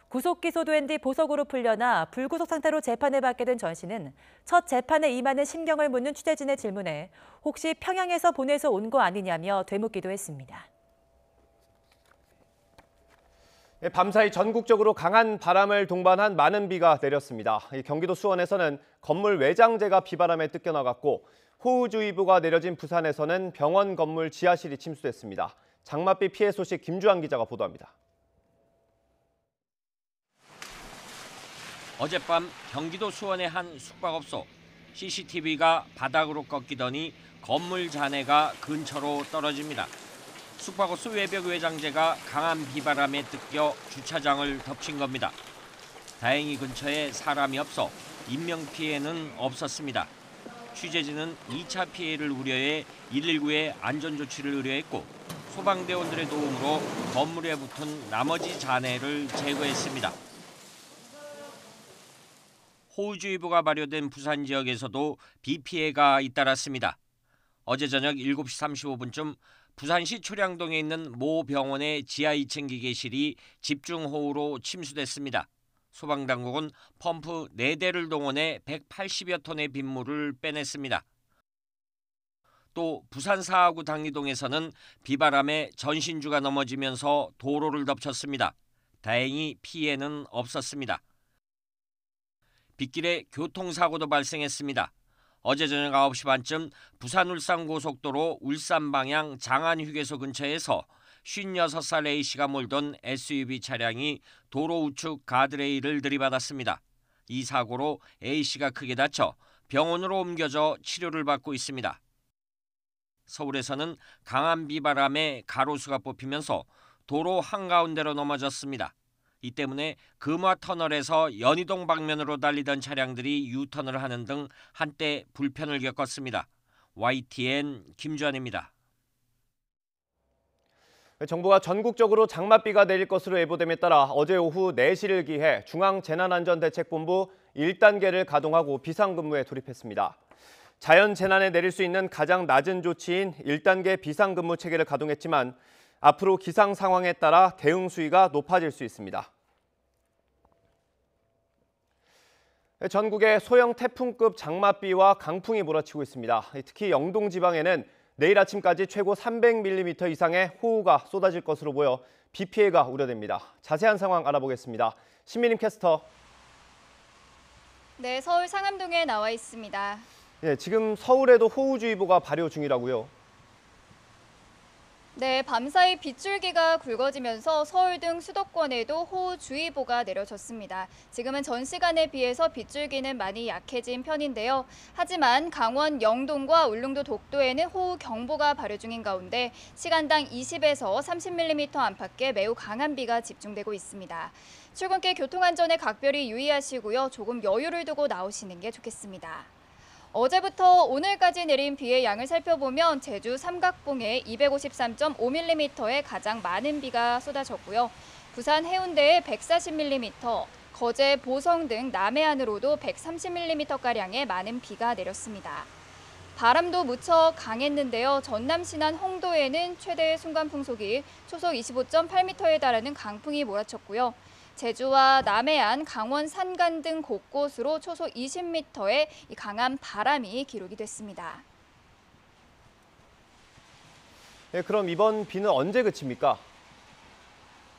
구속 기소된 뒤 보석으로 풀려나 불구속 상태로 재판을 받게 된 전 씨는 첫 재판에 임하는 심경을 묻는 취재진의 질문에 혹시 평양에서 보내서 온 거 아니냐며 되묻기도 했습니다. 밤사이 전국적으로 강한 바람을 동반한 많은 비가 내렸습니다. 경기도 수원에서는 건물 외장재가 비바람에 뜯겨나갔고 호우주의보가 내려진 부산에서는 병원 건물 지하실이 침수됐습니다. 장맛비 피해 소식 김주환 기자가 보도합니다. 어젯밤 경기도 수원의 한 숙박업소 CCTV가 바닥으로 꺾이더니 건물 잔해가 근처로 떨어집니다. 숙박업소 외벽 외장재가 강한 비바람에 뜯겨 주차장을 덮친 겁니다. 다행히 근처에 사람이 없어 인명피해는 없었습니다. 취재진은 2차 피해를 우려해 119에 안전조치를 의뢰했고 소방대원들의 도움으로 건물에 붙은 나머지 잔해를 제거했습니다. 호우주의보가 발효된 부산 지역에서도 비 피해가 잇따랐습니다. 어제 저녁 7시 35분쯤 부산시 초량동에 있는 모 병원의 지하 2층 기계실이 집중호우로 침수됐습니다. 소방당국은 펌프 4대를 동원해 180여 톤의 빗물을 빼냈습니다. 또 부산 사하구 당리동에서는 비바람에 전신주가 넘어지면서 도로를 덮쳤습니다. 다행히 피해는 없었습니다. 빗길에 교통사고도 발생했습니다. 어제 저녁 9시 반쯤 부산-울산 고속도로 울산 방향 장안휴게소 근처에서 56살 A씨가 몰던 SUV 차량이 도로 우측 가드레일을 들이받았습니다. 이 사고로 A씨가 크게 다쳐 병원으로 옮겨져 치료를 받고 있습니다. 서울에서는 강한 비바람에 가로수가 뽑히면서 도로 한가운데로 넘어졌습니다. 이 때문에 금화터널에서 연희동 방면으로 달리던 차량들이 유턴을 하는 등 한때 불편을 겪었습니다. YTN 김주환입니다. 정부가 전국적으로 장맛비가 내릴 것으로 예보됨에 따라 어제 오후 4시를 기해 중앙재난안전대책본부 1단계를 가동하고 비상근무에 돌입했습니다. 자연재난에 내릴 수 있는 가장 낮은 조치인 1단계 비상근무 체계를 가동했지만 앞으로 기상 상황에 따라 대응 수위가 높아질 수 있습니다. 전국에 소형 태풍급 장맛비와 강풍이 몰아치고 있습니다. 특히 영동 지방에는 내일 아침까지 최고 300mm 이상의 호우가 쏟아질 것으로 보여 비 피해가 우려됩니다. 자세한 상황 알아보겠습니다. 신민임 캐스터. 네, 서울 상암동에 나와 있습니다. 네, 지금 서울에도 호우주의보가 발효 중이라고요. 네, 밤사이 빗줄기가 굵어지면서 서울 등 수도권에도 호우주의보가 내려졌습니다. 지금은 전 시간에 비해서 빗줄기는 많이 약해진 편인데요. 하지만 강원 영동과 울릉도 독도에는 호우경보가 발효 중인 가운데 시간당 20에서 30mm 안팎의 매우 강한 비가 집중되고 있습니다. 출근길 교통안전에 각별히 유의하시고요. 조금 여유를 두고 나오시는 게 좋겠습니다. 어제부터 오늘까지 내린 비의 양을 살펴보면 제주 삼각봉에 253.5mm의 가장 많은 비가 쏟아졌고요. 부산 해운대에 140mm, 거제, 보성 등 남해안으로도 130mm가량의 많은 비가 내렸습니다. 바람도 무척 강했는데요. 전남 신안 홍도에는 최대 순간 풍속이 초속 25.8m에 달하는 강풍이 몰아쳤고요. 제주와 남해안, 강원 산간 등 곳곳으로 초속 20m의 강한 바람이 기록이 됐습니다. 네, 그럼 이번 비는 언제 그칩니까?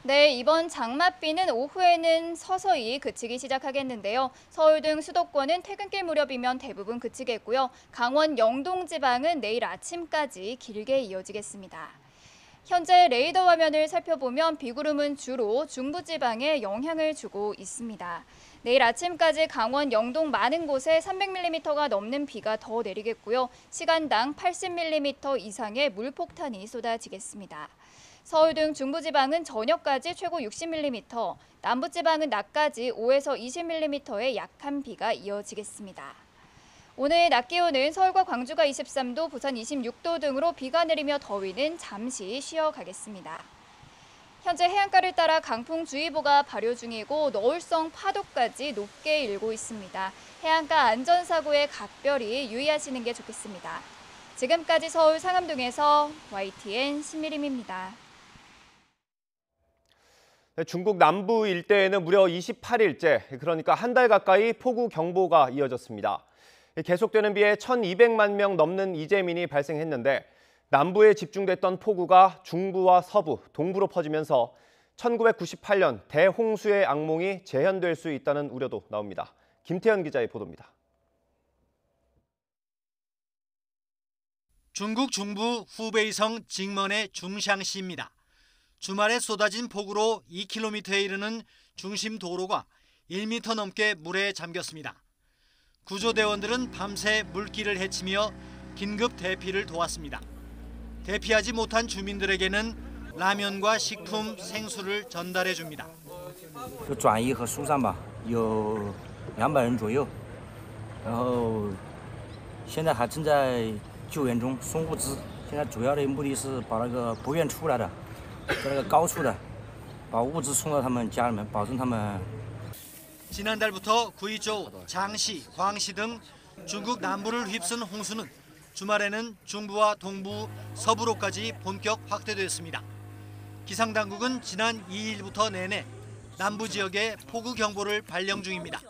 네, 이번 장맛비는 오후에는 서서히 그치기 시작하겠는데요. 서울 등 수도권은 퇴근길 무렵이면 대부분 그치겠고요. 강원 영동 지방은 내일 아침까지 길게 이어지겠습니다. 현재 레이더 화면을 살펴보면 비구름은 주로 중부지방에 영향을 주고 있습니다. 내일 아침까지 강원 영동 많은 곳에 300mm가 넘는 비가 더 내리겠고요. 시간당 80mm 이상의 물폭탄이 쏟아지겠습니다. 서울 등 중부지방은 저녁까지 최고 60mm, 남부지방은 낮까지 5에서 20mm의 약한 비가 이어지겠습니다. 오늘 낮 기온은 서울과 광주가 23도, 부산 26도 등으로 비가 내리며 더위는 잠시 쉬어가겠습니다. 현재 해안가를 따라 강풍주의보가 발효 중이고 너울성 파도까지 높게 일고 있습니다. 해안가 안전사고에 각별히 유의하시는 게 좋겠습니다. 지금까지 서울 상암동에서 YTN 신미림입니다. 중국 남부 일대에는 무려 28일째, 그러니까 한 달 가까이 폭우 경보가 이어졌습니다. 계속되는 비에 1,200만 명 넘는 이재민이 발생했는데 남부에 집중됐던 폭우가 중부와 서부, 동부로 퍼지면서 1998년 대홍수의 악몽이 재현될 수 있다는 우려도 나옵니다. 김태현 기자의 보도입니다. 중국 중부 후베이성 징먼의 중샹시입니다. 주말에 쏟아진 폭우로 2km에 이르는 중심 도로가 1m 넘게 물에 잠겼습니다. 구조대원들은 밤새 물길을 헤치며 긴급 대피를 도왔습니다. 대피하지 못한 주민들에게는 라면과 식품, 생수를 전달해 줍니다. 转移和疏散吧，有200人左右，然后现在还正在救援中，送物资。现在主要的目的是把那个不愿出来的，在那个高处的，把物资送到他们家里面，保证他们。 지난달부터 구이州, 장시, 광시 등 중국 남부를 휩쓴 홍수는 주말에는 중부와 동부, 서부로까지 본격 확대됐습니다. 기상당국은 지난 2일부터 내내 남부 지역에 폭우 경보를 발령 중입니다.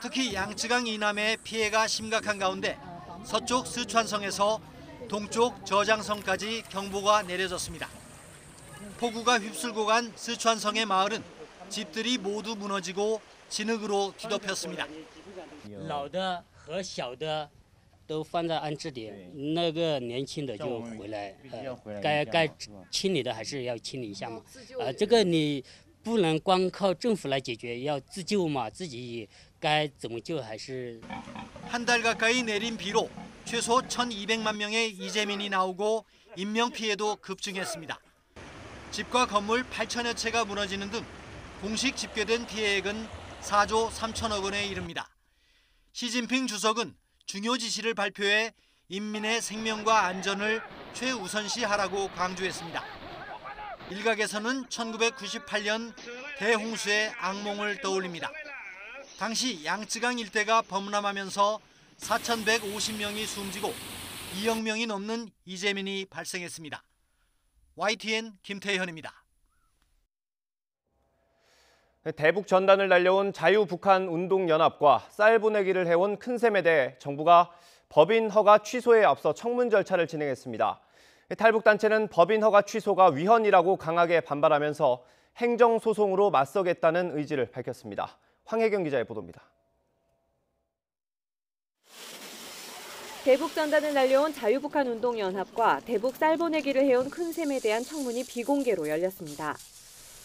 특히 양쯔강 이남의 피해가 심각한 가운데 서쪽 스촨성에서 동쪽 저장성까지 경보가 내려졌습니다. 폭우가 휩쓸고 간 스촨성의 마을은 집들이 모두 무너지고 진흙으로 뒤덮였습니다. 老的和小的都放在安置点，那个年轻的就回来，该清理的还是要清理一下嘛。这个你不能光靠政府来解决，要自救嘛，自己该怎么救还是。 한 달 가까이 내린 비로 최소 1,200만 명의 이재민이 나오고 인명 피해도 급증했습니다. 집과 건물 8천여 채가 무너지는 등 공식 집계된 피해액은 4조 3천억 원에 이릅니다. 시진핑 주석은 중요 지시를 발표해 인민의 생명과 안전을 최우선시하라고 강조했습니다. 일각에서는 1998년 대홍수의 악몽을 떠올립니다. 당시 양쯔강 일대가 범람하면서 4,150명이 숨지고 2억 명이 넘는 이재민이 발생했습니다. YTN 김태현입니다. 대북 전단을 날려온 자유북한운동연합과 쌀 보내기를 해온 큰셈에 대해 정부가 법인 허가 취소에 앞서 청문 절차를 진행했습니다. 탈북단체는 법인 허가 취소가 위헌이라고 강하게 반발하면서 행정소송으로 맞서겠다는 의지를 밝혔습니다. 황혜경 기자의 보도입니다. 대북 전단을 날려온 자유북한운동연합과 대북 쌀 보내기를 해온 큰셈에 대한 청문이 비공개로 열렸습니다.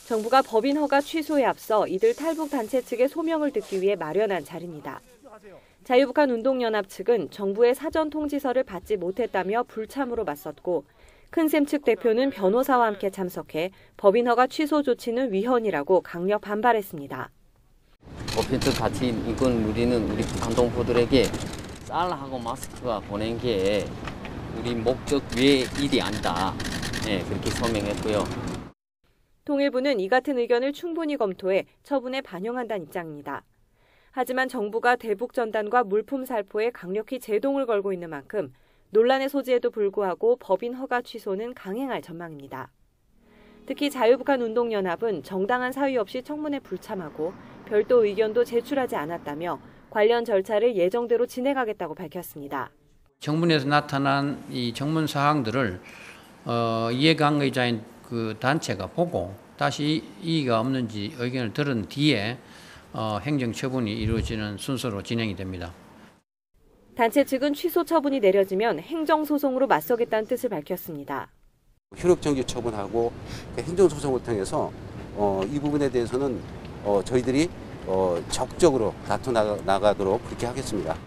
정부가 법인 허가 취소에 앞서 이들 탈북 단체 측의 소명을 듣기 위해 마련한 자리입니다. 자유북한운동연합 측은 정부의 사전 통지서를 받지 못했다며 불참으로 맞섰고 큰셈 측 대표는 변호사와 함께 참석해 법인 허가 취소 조치는 위헌이라고 강력 반발했습니다. 오펜트 가치인 이건 우리는 우리 북한 동포들에게 쌀하고 마스크가 보낸 게 우리 목적 외의 일이 아니다. 네, 그렇게 서명했고요. 통일부는 이 같은 의견을 충분히 검토해 처분에 반영한다는 입장입니다. 하지만 정부가 대북 전단과 물품 살포에 강력히 제동을 걸고 있는 만큼 논란의 소지에도 불구하고 법인 허가 취소는 강행할 전망입니다. 특히 자유북한운동연합은 정당한 사유 없이 청문회 불참하고 별도 의견도 제출하지 않았다며 관련 절차를 예정대로 진행하겠다고 밝혔습니다. 청문회에서 나타난 이 청문 사항들을 이해관계자인 그 단체가 보고 다시 이의가 없는지 의견을 들은 뒤에 행정처분이 이루어지는 순서로 진행이 됩니다. 단체 측은 취소 처분이 내려지면 행정소송으로 맞서겠다는 뜻을 밝혔습니다. 효력정지 처분하고 행정소송을 통해서 이 부분에 대해서는 저희들이 적극적으로 다투나가도록 그렇게 하겠습니다.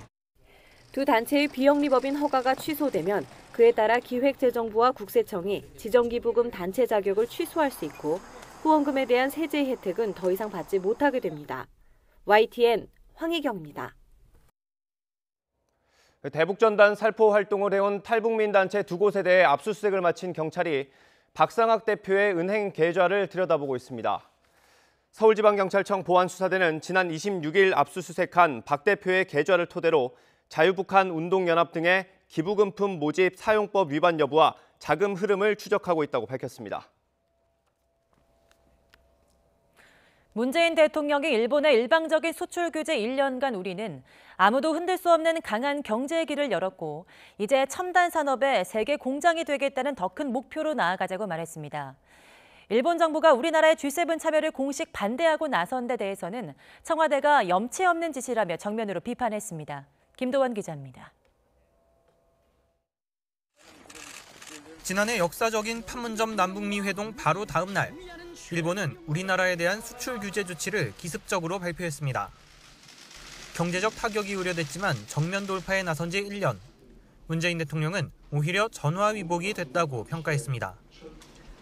두 단체의 비영리법인 허가가 취소되면 그에 따라 기획재정부와 국세청이 지정기부금 단체 자격을 취소할 수 있고 후원금에 대한 세제 혜택은 더 이상 받지 못하게 됩니다. YTN 황희경입니다. 대북전단 살포 활동을 해온 탈북민 단체 두 곳에 대해 압수수색을 마친 경찰이 박상학 대표의 은행 계좌를 들여다보고 있습니다. 서울지방경찰청 보안수사대는 지난 26일 압수수색한 박 대표의 계좌를 토대로 자유북한운동연합 등의 기부금품 모집 사용법 위반 여부와 자금 흐름을 추적하고 있다고 밝혔습니다. 문재인 대통령이 일본의 일방적인 수출 규제 1년간 우리는 아무도 흔들 수 없는 강한 경제의 길을 열었고 이제 첨단 산업의 세계 공장이 되겠다는 더 큰 목표로 나아가자고 말했습니다. 일본 정부가 우리나라의 G7 참여를 공식 반대하고 나선 데 대해서는 청와대가 염치 없는 짓이라며 정면으로 비판했습니다. 김도원 기자입니다. 지난해 역사적인 판문점 남북미 회동 바로 다음 날 일본은 우리나라에 대한 수출 규제 조치를 기습적으로 발표했습니다. 경제적 타격이 우려됐지만 정면 돌파에 나선 지 1년. 문재인 대통령은 오히려 전화위복이 됐다고 평가했습니다.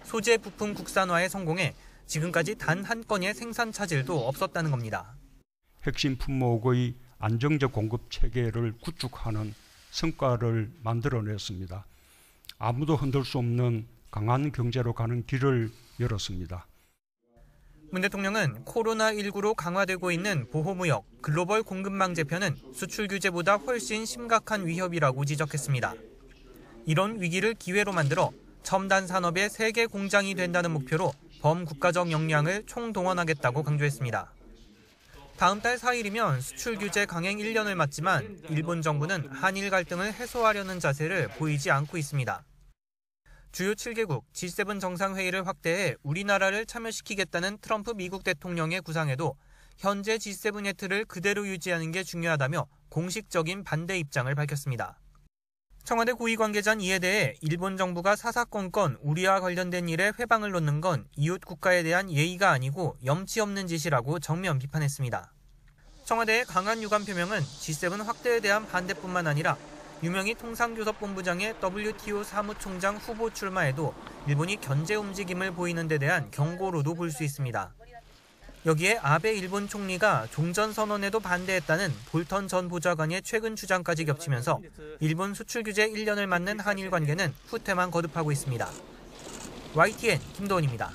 소재 부품 국산화에 성공해 지금까지 단 한 건의 생산 차질도 없었다는 겁니다. 핵심 품목의 안정적 공급 체계를 구축하는 성과를 만들어냈습니다. 아무도 흔들 수 없는 강한 경제로 가는 길을 열었습니다. 문 대통령은 코로나19로 강화되고 있는 보호무역, 글로벌 공급망 재편은 수출 규제보다 훨씬 심각한 위협이라고 지적했습니다. 이런 위기를 기회로 만들어 첨단 산업의 세계 공장이 된다는 목표로 범국가적 역량을 총동원하겠다고 강조했습니다. 다음 달 4일이면 수출 규제 강행 1년을 맞지만 일본 정부는 한일 갈등을 해소하려는 자세를 보이지 않고 있습니다. 주요 7개국 G7 정상회의를 확대해 우리나라를 참여시키겠다는 트럼프 미국 대통령의 구상에도 현재 G7의 틀을 그대로 유지하는 게 중요하다며 공식적인 반대 입장을 밝혔습니다. 청와대 고위 관계자는 이에 대해 일본 정부가 사사건건 우리와 관련된 일에 회방을 놓는 건 이웃 국가에 대한 예의가 아니고 염치 없는 짓이라고 정면 비판했습니다. 청와대의 강한 유감 표명은 G7 확대에 대한 반대뿐만 아니라 유명희 통상교섭본부장의 WTO 사무총장 후보 출마에도 일본이 견제 움직임을 보이는 데 대한 경고로도 볼 수 있습니다. 여기에 아베 일본 총리가 종전선언에도 반대했다는 볼턴 전 보좌관의 최근 주장까지 겹치면서 일본 수출 규제 1년을 맞는 한일 관계는 후퇴만 거듭하고 있습니다. YTN 김도원입니다.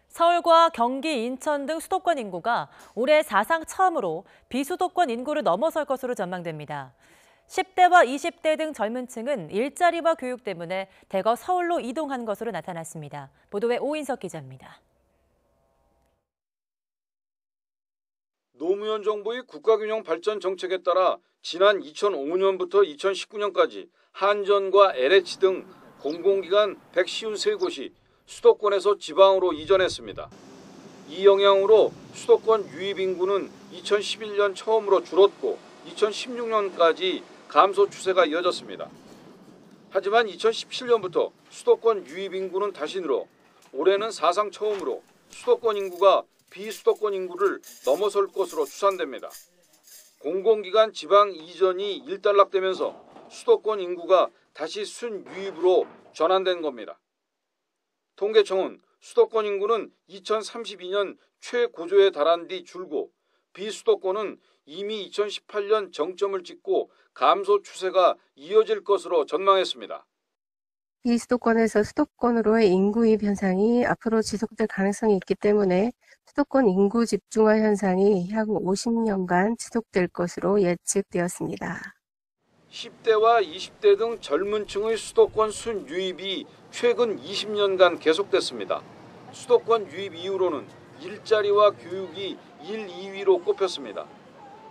서울과 경기, 인천 등 수도권 인구가 올해 사상 처음으로 비수도권 인구를 넘어설 것으로 전망됩니다. 10대와 20대 등 젊은 층은 일자리와 교육 때문에 대거 서울로 이동한 것으로 나타났습니다. 보도에 오인석 기자입니다. 노무현 정부의 국가균형 발전 정책에 따라 지난 2005년부터 2019년까지 한전과 LH 등 공공기관 153곳이 수도권에서 지방으로 이전했습니다. 이 영향으로 수도권 유입 인구는 2011년 처음으로 줄었고 2016년까지 감소 추세가 이어졌습니다. 하지만 2017년부터 수도권 유입 인구는 다시 늘어 올해는 사상 처음으로 수도권 인구가 비수도권 인구를 넘어설 것으로 추산됩니다. 공공기관 지방 이전이 일단락되면서 수도권 인구가 다시 순유입으로 전환된 겁니다. 통계청은 수도권 인구는 2032년 최고조에 달한 뒤 줄고 비수도권은 이미 2018년 정점을 찍고 감소 추세가 이어질 것으로 전망했습니다. 이 수도권에서 수도권으로의 인구 유입 현상이 앞으로 지속될 가능성이 있기 때문에 수도권 인구 집중화 현상이 향후 50년간 지속될 것으로 예측되었습니다. 10대와 20대 등 젊은 층의 수도권 순유입이 최근 20년간 계속됐습니다. 수도권 유입 이후로는 일자리와 교육이 1, 2위로 꼽혔습니다.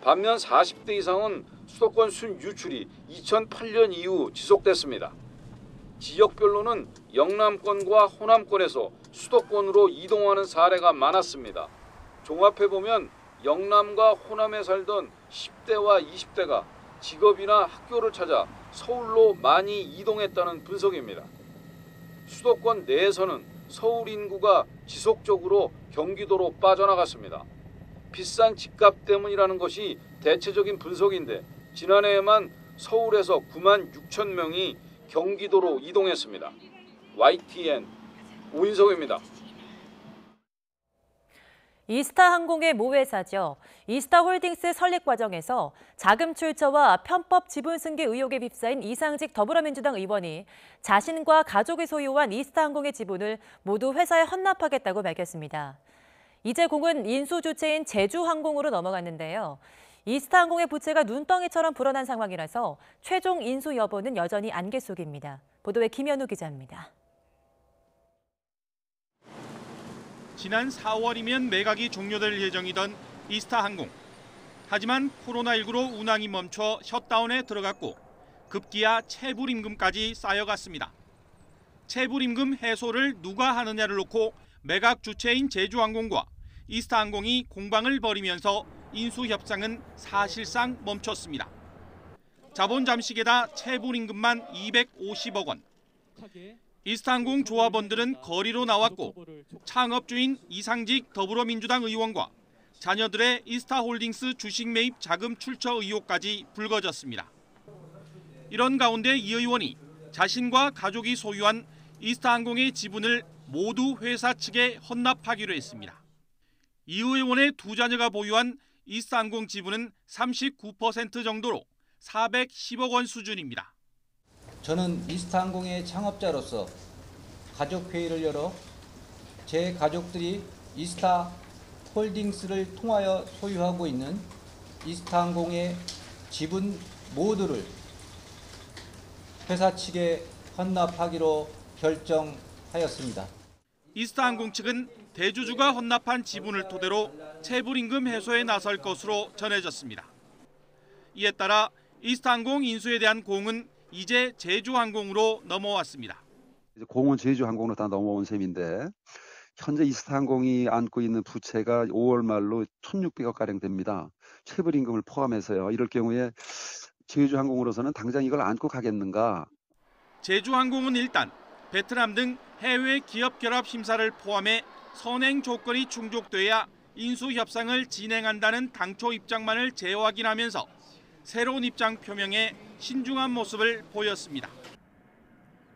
반면 40대 이상은 수도권 순유출이 2008년 이후 지속됐습니다. 지역별로는 영남권과 호남권에서 수도권으로 이동하는 사례가 많았습니다. 종합해보면 영남과 호남에 살던 10대와 20대가 직업이나 학교를 찾아 서울로 많이 이동했다는 분석입니다. 수도권 내에서는 서울 인구가 지속적으로 경기도로 빠져나갔습니다. 비싼 집값 때문이라는 것이 대체적인 분석인데 지난해에만 서울에서 9만 6천 명이 경기도로 이동했습니다. YTN 오인성입니다. 이스타항공의 모회사죠. 이스타홀딩스 설립 과정에서 자금 출처와 편법 지분 승계 의혹에 휩싸인 이상직 더불어민주당 의원이 자신과 가족이 소유한 이스타항공의 지분을 모두 회사에 헌납하겠다고 밝혔습니다. 이제 공은 인수 주체인 제주항공으로 넘어갔는데요. 이스타항공의 부채가 눈덩이처럼 불어난 상황이라서 최종 인수 여부는 여전히 안개 속입니다. 보도에 김현우 기자입니다. 지난 4월이면 매각이 종료될 예정이던 이스타항공. 하지만 코로나19로 운항이 멈춰 셧다운에 들어갔고 급기야 체불임금까지 쌓여갔습니다. 체불임금 해소를 누가 하느냐를 놓고 매각 주체인 제주항공과 이스타항공이 공방을 벌이면서 인수 협상은 사실상 멈췄습니다. 자본 잠식에다 체불임금만 250억 원. 이스타항공 조합원들은 거리로 나왔고 창업주인 이상직 더불어민주당 의원과 자녀들의 이스타홀딩스 주식 매입 자금 출처 의혹까지 불거졌습니다. 이런 가운데 이 의원이 자신과 가족이 소유한 이스타항공의 지분을 모두 회사 측에 헌납하기로 했습니다. 이 의원의 두 자녀가 보유한 이스타항공 지분은 39% 정도로 410억 원 수준입니다. 저는 이스타항공의 창업자로서 가족회의를 열어 제 가족들이 이스타홀딩스를 통하여 소유하고 있는 이스타항공의 지분 모두를 회사 측에 헌납하기로 결정하였습니다. 이스타항공 측은 대주주가 헌납한 지분을 토대로 체불임금 해소에 나설 것으로 전해졌습니다. 이에 따라 이스타항공 인수에 대한 공은 이제 제주항공으로 넘어왔습니다. 공은 제주항공으로 다 넘어온 셈인데 현재 이스타항공이 안고 있는 부채가 5월 말로 1,600억 가량 됩니다. 체불임금을 포함해서요. 이럴 경우에 제주항공으로서는 당장 이걸 안고 가겠는가? 제주항공은 일단 베트남 등 해외 기업 결합 심사를 포함해 선행 조건이 충족돼야 인수 협상을 진행한다는 당초 입장만을 재확인하면서 새로운 입장 표명에 신중한 모습을 보였습니다.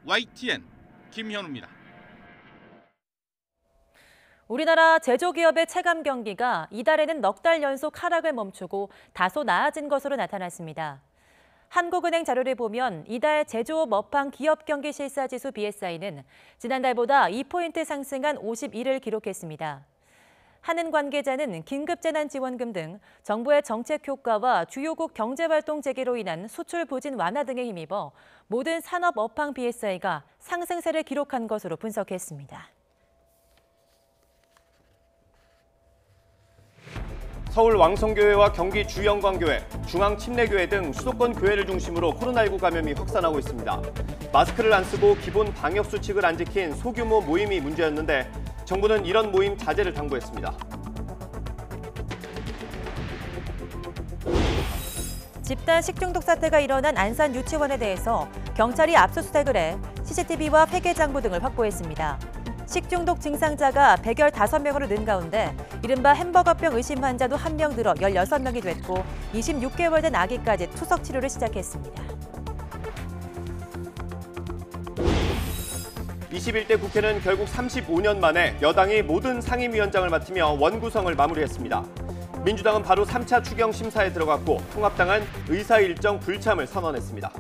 YTN 김현우입니다. 우리나라 제조기업의 체감 경기가 이달에는 넉 달 연속 하락을 멈추고 다소 나아진 것으로 나타났습니다. 한국은행 자료를 보면 이달 제조업 업황 기업 경기 실사지수 BSI는 지난달보다 2포인트 상승한 51을 기록했습니다. 한은 관계자는 긴급재난지원금 등 정부의 정책 효과와 주요국 경제활동 재개로 인한 수출 부진 완화 등에 힘입어 모든 산업 업황 BSI가 상승세를 기록한 것으로 분석했습니다. 서울 왕성교회와 경기 주영광교회, 중앙침례교회 등 수도권 교회를 중심으로 코로나19 감염이 확산하고 있습니다. 마스크를 안 쓰고 기본 방역수칙을 안 지킨 소규모 모임이 문제였는데 정부는 이런 모임 자제를 당부했습니다. 집단 식중독 사태가 일어난 안산 유치원에 대해서 경찰이 압수수색을 해 CCTV와 회계장부 등을 확보했습니다. 식중독 증상자가 115명으로 는 가운데 이른바 햄버거병 의심 환자도 1명 늘어 16명이 됐고 26개월 된 아기까지 투석 치료를 시작했습니다. 21대 국회는 결국 35년 만에 여당이 모든 상임위원장을 맡으며 원구성을 마무리했습니다. 민주당은 바로 3차 추경 심사에 들어갔고 통합당은 의사 일정 불참을 선언했습니다.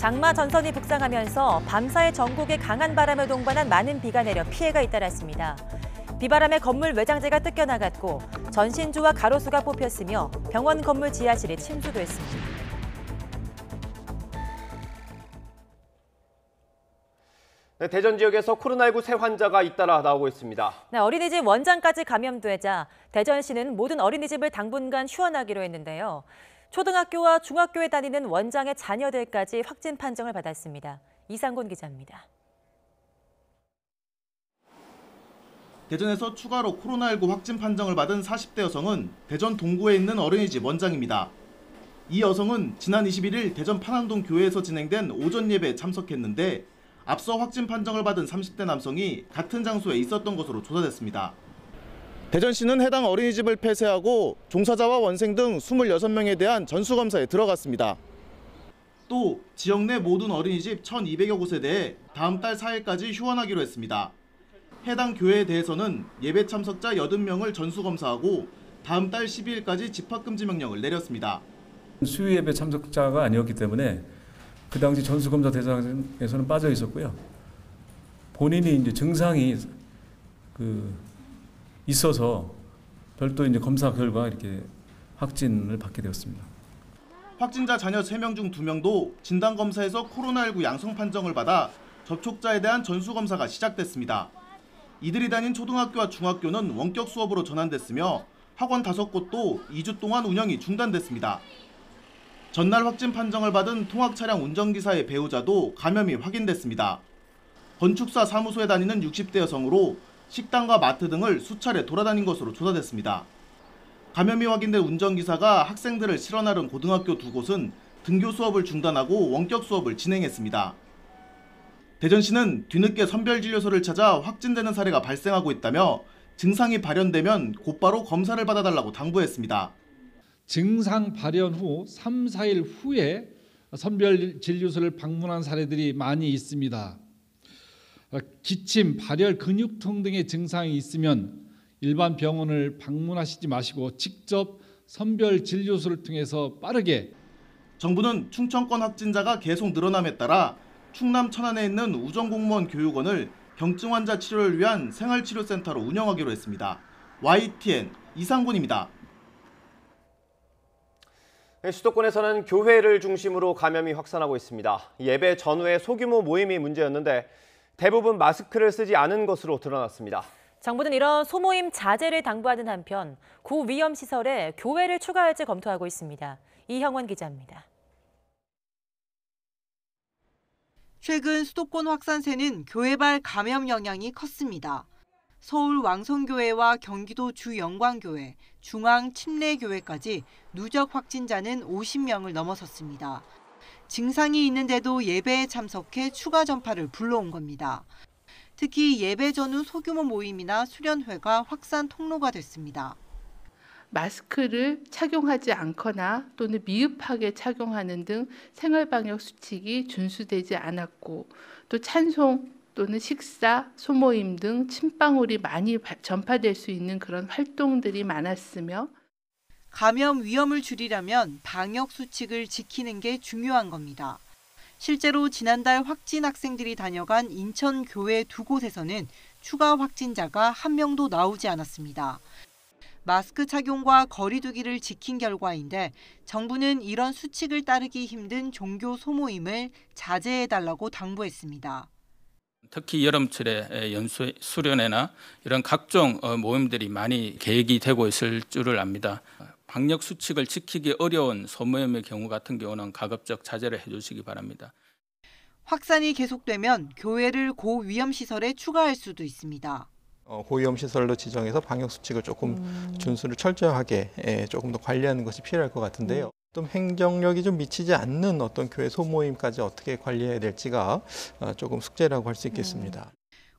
장마 전선이 북상하면서 밤사이 전국에 강한 바람을 동반한 많은 비가 내려 피해가 잇따랐습니다. 비바람에 건물 외장재가 뜯겨나갔고 전신주와 가로수가 뽑혔으며 병원 건물 지하실이 침수됐습니다. 네, 대전 지역에서 코로나19 새 환자가 잇따라 나오고 있습니다. 네, 어린이집 원장까지 감염되자 대전시는 모든 어린이집을 당분간 휴원하기로 했는데요. 초등학교와 중학교에 다니는 원장의 자녀들까지 확진 판정을 받았습니다. 이상곤 기자입니다. 대전에서 추가로 코로나19 확진 판정을 받은 40대 여성은 대전 동구에 있는 어린이집 원장입니다. 이 여성은 지난 21일 대전 판안동 교회에서 진행된 오전 예배에 참석했는데 앞서 확진 판정을 받은 30대 남성이 같은 장소에 있었던 것으로 조사됐습니다. 대전시는 해당 어린이집을 폐쇄하고 종사자와 원생 등 26명에 대한 전수검사에 들어갔습니다. 또 지역 내 모든 어린이집 1,200여 곳에 대해 다음 달 4일까지 휴원하기로 했습니다. 해당 교회에 대해서는 예배 참석자 80명을 전수검사하고 다음 달 12일까지 집합금지 명령을 내렸습니다. 수요 예배 참석자가 아니었기 때문에 그 당시 전수검사 대상에서는 빠져 있었고요. 본인이 이제 증상이 있어서 별도 이제 검사 결과 이렇게 확진을 받게 되었습니다. 확진자 자녀 3명 중 2명도 진단검사에서 코로나19 양성 판정을 받아 접촉자에 대한 전수검사가 시작됐습니다. 이들이 다닌 초등학교와 중학교는 원격 수업으로 전환됐으며 학원 5곳도 2주 동안 운영이 중단됐습니다. 전날 확진 판정을 받은 통학차량 운전기사의 배우자도 감염이 확인됐습니다. 건축사 사무소에 다니는 60대 여성으로 식당과 마트 등을 수차례 돌아다닌 것으로 조사됐습니다. 감염이 확인된 운전기사가 학생들을 실어 나른 고등학교 2곳은 등교 수업을 중단하고 원격 수업을 진행했습니다. 대전시는 뒤늦게 선별진료소를 찾아 확진되는 사례가 발생하고 있다며 증상이 발현되면 곧바로 검사를 받아달라고 당부했습니다. 증상 발현 후 3, 4일 후에 선별진료소를 방문한 사례들이 많이 있습니다. 기침, 발열, 근육통 등의 증상이 있으면 일반 병원을 방문하시지 마시고 직접 선별진료소를 통해서 빠르게. 정부는 충청권 확진자가 계속 늘어남에 따라 충남 천안에 있는 우정공무원 교육원을 경증 환자 치료를 위한 생활치료센터로 운영하기로 했습니다. YTN 이상곤입니다. 수도권에서는 교회를 중심으로 감염이 확산하고 있습니다. 예배 전후의 소규모 모임이 문제였는데 대부분 마스크를 쓰지 않은 것으로 드러났습니다. 정부는 이런 소모임 자제를 당부하는 한편 고위험시설에 교회를 추가할지 검토하고 있습니다. 이형원 기자입니다. 최근 수도권 확산세는 교회발 감염 영향이 컸습니다. 서울 왕성교회와 경기도 주영광교회, 중앙침례교회까지 누적 확진자는 50명을 넘어섰습니다. 증상이 있는데도 예배에 참석해 추가 전파를 불러온 겁니다. 특히 예배 전후 소규모 모임이나 수련회가 확산 통로가 됐습니다. 마스크를 착용하지 않거나 또는 미흡하게 착용하는 등 생활방역 수칙이 준수되지 않았고 또 찬송 또는 식사, 소모임 등 침방울이 많이 전파될 수 있는 그런 활동들이 많았으며 감염 위험을 줄이려면 방역 수칙을 지키는 게 중요한 겁니다. 실제로 지난달 확진 학생들이 다녀간 인천 교회 2곳에서는 추가 확진자가 1명도 나오지 않았습니다. 마스크 착용과 거리 두기를 지킨 결과인데 정부는 이런 수칙을 따르기 힘든 종교 소모임을 자제해달라고 당부했습니다. 특히 여름철에 연수 수련회나 이런 각종 모임들이 많이 계획이 되고 있을 줄을 압니다. 방역 수칙을 지키기 어려운 소모임의 경우 같은 경우는 가급적 자제를 해주시기 바랍니다. 확산이 계속되면 교회를 고위험시설에 추가할 수도 있습니다. 고위험시설로 지정해서 방역수칙을 조금 준수를 철저하게 조금 더 관리하는 것이 필요할 것 같은데요. 또 행정력이 좀 미치지 않는 어떤 교회 소모임까지 어떻게 관리해야 될지가 조금 숙제라고 할 수 있겠습니다.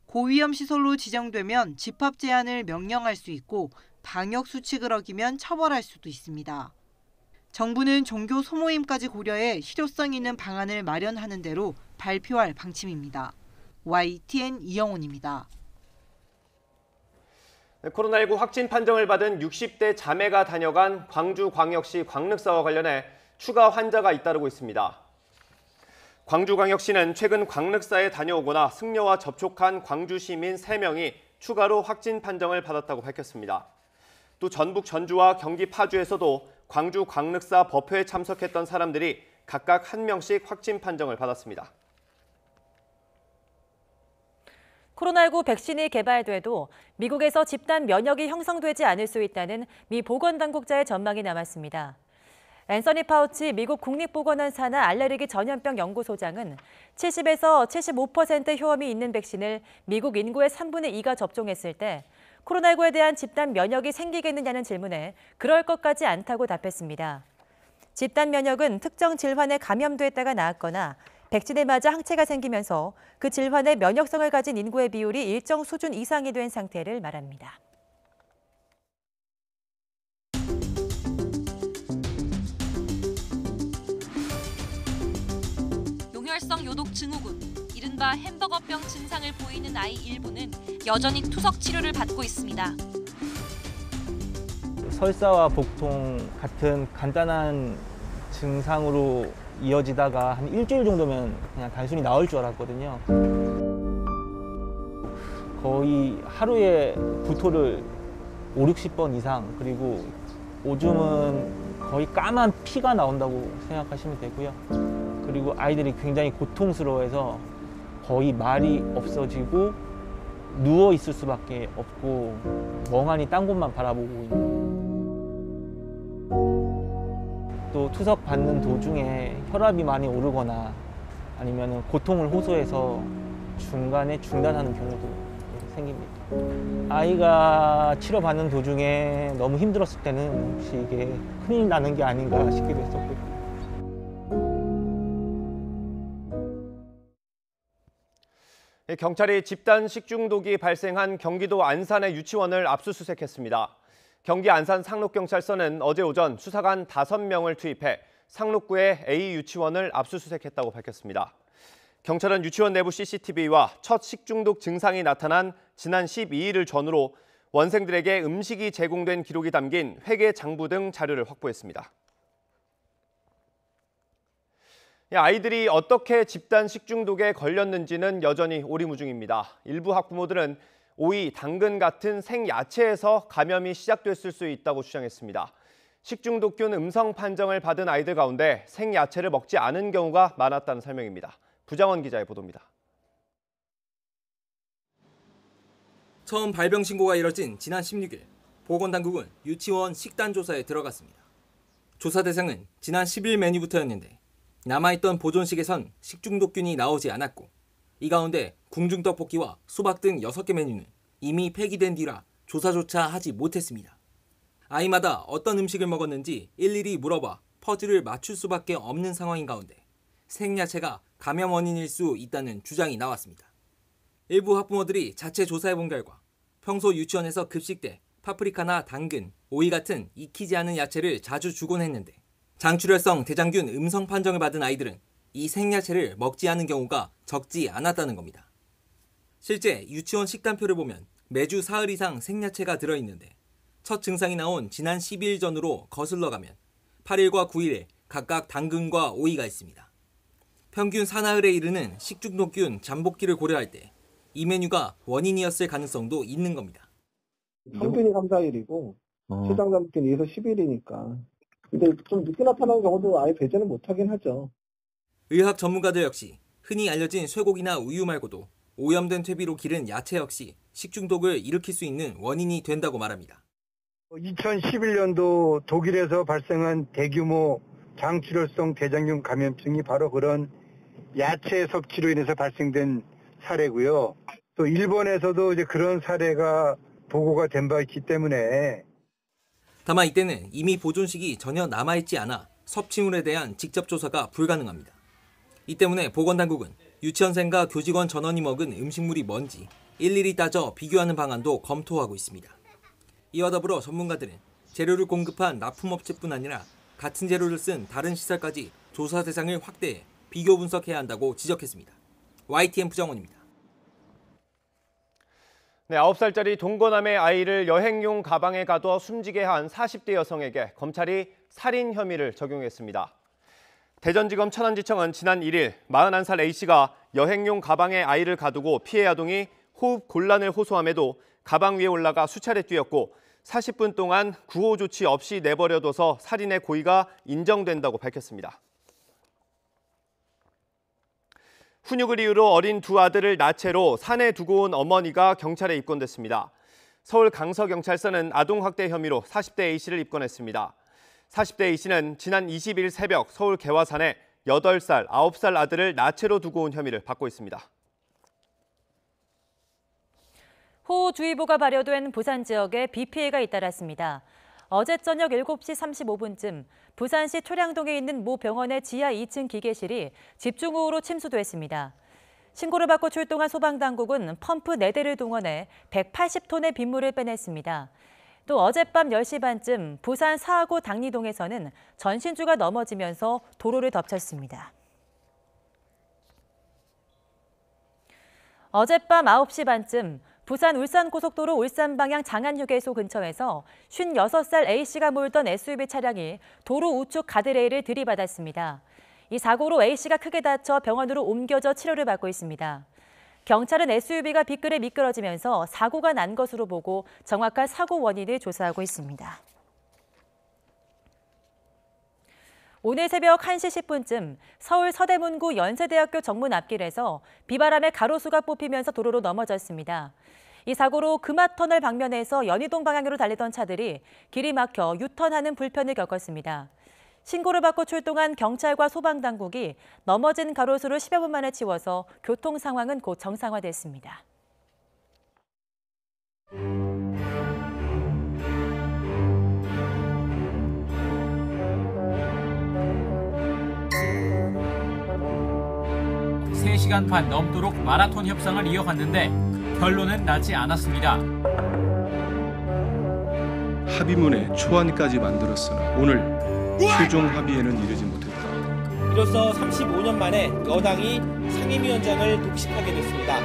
고위험시설로 지정되면 집합 제한을 명령할 수 있고 방역수칙을 어기면 처벌할 수도 있습니다. 정부는 종교 소모임까지 고려해 실효성 있는 방안을 마련하는 대로 발표할 방침입니다. YTN 이영훈입니다. 코로나19 확진 판정을 받은 60대 자매가 다녀간 광주광역시 광륵사와 관련해 추가 환자가 잇따르고 있습니다. 광주광역시는 최근 광륵사에 다녀오거나 승려와 접촉한 광주 시민 3명이 추가로 확진 판정을 받았다고 밝혔습니다. 또 전북 전주와 경기 파주에서도 광주 광륵사 법회에 참석했던 사람들이 각각 1명씩 확진 판정을 받았습니다. 코로나19 백신이 개발돼도 미국에서 집단 면역이 형성되지 않을 수 있다는 미 보건당국자의 전망이 남았습니다. 앤서니 파우치 미국 국립보건원 산하 알레르기 전염병 연구소장은 70에서 75% 효험이 있는 백신을 미국 인구의 3분의 2가 접종했을 때 코로나19에 대한 집단 면역이 생기겠느냐는 질문에 그럴 것 같지 않다고 답했습니다. 집단 면역은 특정 질환에 감염됐다가 나았거나 백신에 맞아 항체가 생기면서 그 질환의 면역성을 가진 인구의 비율이 일정 수준 이상이 된 상태를 말합니다. 용혈성 요독 증후군, 이른바 햄버거병 증상을 보이는 아이 일부는 여전히 투석 치료를 받고 있습니다. 설사와 복통 같은 간단한 증상으로 이어지다가 한 일주일 정도면 그냥 단순히 나을 줄 알았거든요. 거의 하루에 구토를 50-60번 이상, 그리고 오줌은 거의 까만 피가 나온다고 생각하시면 되고요. 그리고 아이들이 굉장히 고통스러워해서 거의 말이 없어지고 누워 있을 수밖에 없고 멍하니 딴 곳만 바라보고 있는. 또 투석 받는 도중에 혈압이 많이 오르거나 아니면 고통을 호소해서 중간에 중단하는 경우도 생깁니다. 아이가 치료받는 도중에 너무 힘들었을 때는 혹시 이게 큰일 나는 게 아닌가 싶기도 했었고요. 경찰이 집단 식중독이 발생한 경기도 안산의 유치원을 압수수색했습니다. 경기 안산 상록경찰서는 어제 오전 수사관 5명을 투입해 상록구의 A 유치원을 압수수색했다고 밝혔습니다. 경찰은 유치원 내부 CCTV와 첫 식중독 증상이 나타난 지난 12일을 전후로 원생들에게 음식이 제공된 기록이 담긴 회계 장부 등 자료를 확보했습니다. 아이들이 어떻게 집단 식중독에 걸렸는지는 여전히 오리무중입니다. 일부 학부모들은 오이, 당근 같은 생야채에서 감염이 시작됐을 수 있다고 주장했습니다. 식중독균 음성 판정을 받은 아이들 가운데 생야채를 먹지 않은 경우가 많았다는 설명입니다. 부장원 기자의 보도입니다. 처음 발병 신고가 이뤄진 지난 16일, 보건당국은 유치원 식단 조사에 들어갔습니다. 조사 대상은 지난 10일 메뉴부터였는데 남아있던 보존식에선 식중독균이 나오지 않았고 이 가운데 궁중떡볶이와 수박 등 6개 메뉴는 이미 폐기된 뒤라 조사조차 하지 못했습니다. 아이마다 어떤 음식을 먹었는지 일일이 물어봐 퍼즐을 맞출 수밖에 없는 상황인 가운데 생야채가 감염 원인일 수 있다는 주장이 나왔습니다. 일부 학부모들이 자체 조사해본 결과 평소 유치원에서 급식 때 파프리카나 당근, 오이 같은 익히지 않은 야채를 자주 주곤 했는데 장출혈성 대장균 음성 판정을 받은 아이들은 이 생야채를 먹지 않은 경우가 적지 않았다는 겁니다. 실제 유치원 식단표를 보면 매주 사흘 이상 생야채가 들어있는데 첫 증상이 나온 지난 12일 전으로 거슬러 가면 8일과 9일에 각각 당근과 오이가 있습니다. 평균 사나흘에 이르는 식중독균 잠복기를 고려할 때 이 메뉴가 원인이었을 가능성도 있는 겁니다. 평균이 3, 4일이고 최장 잠복기는 2에서 10일이니까. 근데 좀 늦게 나타나는 경우도 아예 배제는 못하긴 하죠. 의학 전문가들 역시 흔히 알려진 쇠고기나 우유 말고도 오염된 퇴비로 기른 야채 역시 식중독을 일으킬 수 있는 원인이 된다고 말합니다. 2011년도 독일에서 발생한 대규모 장출혈성 대장균 감염증이 바로 그런 야채 섭취로 인해서 발생된 사례고요. 또 일본에서도 이제 그런 사례가 보고가 된 바 있기 때문에 다만 이때는 이미 보존식이 전혀 남아있지 않아 섭취물에 대한 직접 조사가 불가능합니다. 이 때문에 보건당국은 유치원생과 교직원 전원이 먹은 음식물이 뭔지 일일이 따져 비교하는 방안도 검토하고 있습니다. 이와 더불어 전문가들은 재료를 공급한 납품업체뿐 아니라 같은 재료를 쓴 다른 시설까지 조사 대상을 확대해 비교 분석해야 한다고 지적했습니다. YTN 부정원입니다. 네, 9살짜리 동거남의 아이를 여행용 가방에 가둬 숨지게 한 40대 여성에게 검찰이 살인 혐의를 적용했습니다. 대전지검 천안지청은 지난 1일 41살 A씨가 여행용 가방에 아이를 가두고 피해 아동이 호흡 곤란을 호소함에도 가방 위에 올라가 수차례 뛰었고 40분 동안 구호 조치 없이 내버려둬서 살인의 고의가 인정된다고 밝혔습니다. 훈육을 이유로 어린 두 아들을 나체로 산에 두고 온 어머니가 경찰에 입건됐습니다. 서울 강서경찰서는 아동학대 혐의로 40대 A씨를 입건했습니다. 40대 A씨는 지난 20일 새벽 서울 개화산에 8살, 9살 아들을 나체로 두고 온 혐의를 받고 있습니다. 호우주의보가 발효된 부산 지역에 비 피해가 잇따랐습니다. 어제 저녁 7시 35분쯤 부산시 초량동에 있는 모 병원의 지하 2층 기계실이 집중호우로 침수됐습니다. 신고를 받고 출동한 소방당국은 펌프 4대를 동원해 180톤의 빗물을 빼냈습니다. 또 어젯밤 10시 반쯤 부산 사하구 당리동에서는 전신주가 넘어지면서 도로를 덮쳤습니다. 어젯밤 9시 반쯤 부산 울산고속도로 울산 방향 장안휴게소 근처에서 56살 A씨가 몰던 SUV 차량이 도로 우측 가드레일을 들이받았습니다. 이 사고로 A씨가 크게 다쳐 병원으로 옮겨져 치료를 받고 있습니다. 경찰은 SUV가 빗길에 미끄러지면서 사고가 난 것으로 보고 정확한 사고 원인을 조사하고 있습니다. 오늘 새벽 1시 10분쯤 서울 서대문구 연세대학교 정문 앞길에서 비바람에 가로수가 뽑히면서 도로로 넘어졌습니다. 이 사고로 금화터널 방면에서 연희동 방향으로 달리던 차들이 길이 막혀 유턴하는 불편을 겪었습니다. 신고를 받고 출동한 경찰과 소방당국이 넘어진 가로수를 10여 분 만에 치워서 교통 상황은 곧 정상화됐습니다. 세 시간 반 넘도록 마라톤 협상을 이어갔는데 결론은 나지 않았습니다. 합의문에 초안까지 만들었으나 오늘 최종 합의에는 이르지 못했다. 이로써 35년 만에 여당이 상임위원장을 독식하게 됐습니다.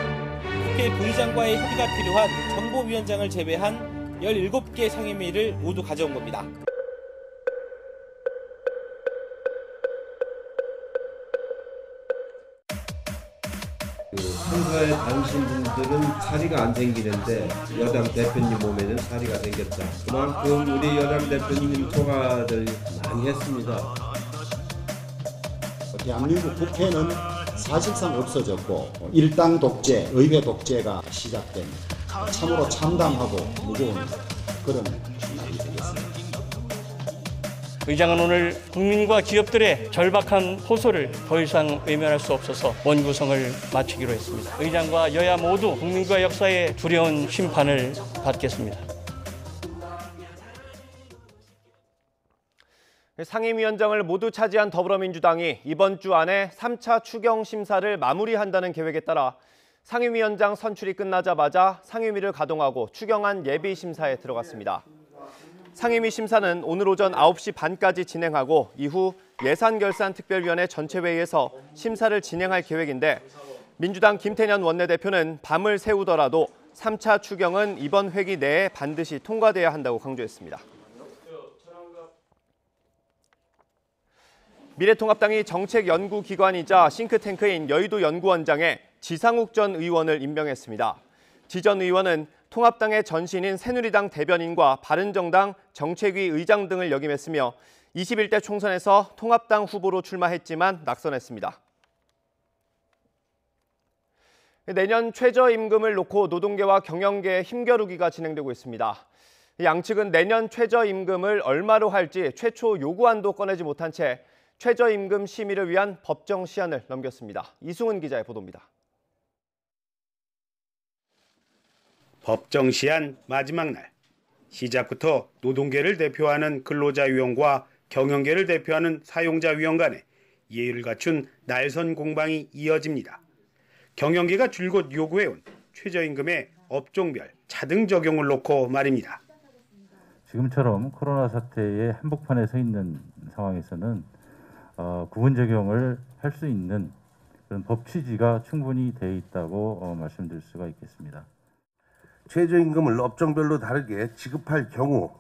국회 부의장과의 협의가 필요한 정보위원장을 제외한 17개 상임위를 모두 가져온 겁니다. 상사에 다니신 분들은 사리가 안 생기는데 여당 대표님 몸에는 사리가 생겼다. 그만큼 우리 여당 대표님 통화를 많이 했습니다. 대한민국 국회는 사실상 없어졌고 일당 독재, 의회 독재가 시작된 참으로 참담하고 무거운 그런 날이 되겠습니다. 의장은 오늘 국민과 기업들의 절박한 호소를 더 이상 외면할 수 없어서 원구성을 마치기로 했습니다. 의장과 여야 모두 국민과 역사의 두려운 심판을 받겠습니다. 상임위원장을 모두 차지한 더불어민주당이 이번 주 안에 3차 추경 심사를 마무리한다는 계획에 따라 상임위원장 선출이 끝나자마자 상임위를 가동하고 추경안 예비 심사에 들어갔습니다. 상임위 심사는 오늘 오전 9시 반까지 진행하고 이후 예산결산특별위원회 전체회의에서 심사를 진행할 계획인데 민주당 김태년 원내대표는 밤을 새우더라도 3차 추경은 이번 회기 내에 반드시 통과돼야 한다고 강조했습니다. 미래통합당이 정책연구기관이자 싱크탱크인 여의도 연구원장에 지상욱 전 의원을 임명했습니다. 지 전 의원은 통합당의 전신인 새누리당 대변인과 바른정당 정책위 의장 등을 역임했으며 21대 총선에서 통합당 후보로 출마했지만 낙선했습니다. 내년 최저임금을 놓고 노동계와 경영계의 힘겨루기가 진행되고 있습니다. 양측은 내년 최저임금을 얼마로 할지 최초 요구안도 꺼내지 못한 채 최저임금 심의를 위한 법정 시한을 넘겼습니다. 이승훈 기자의 보도입니다. 법정 시한 마지막 날. 시작부터 노동계를 대표하는 근로자위원과 경영계를 대표하는 사용자위원 간에 예의를 갖춘 날선 공방이 이어집니다. 경영계가 줄곧 요구해온 최저임금의 업종별 차등 적용을 놓고 말입니다. 지금처럼 코로나 사태의 한복판에 서 있는 상황에서는 구분 적용을 할 수 있는 그런 법 취지가 충분히 돼 있다고 말씀드릴 수가 있겠습니다. 최저임금을 업종별로 다르게 지급할 경우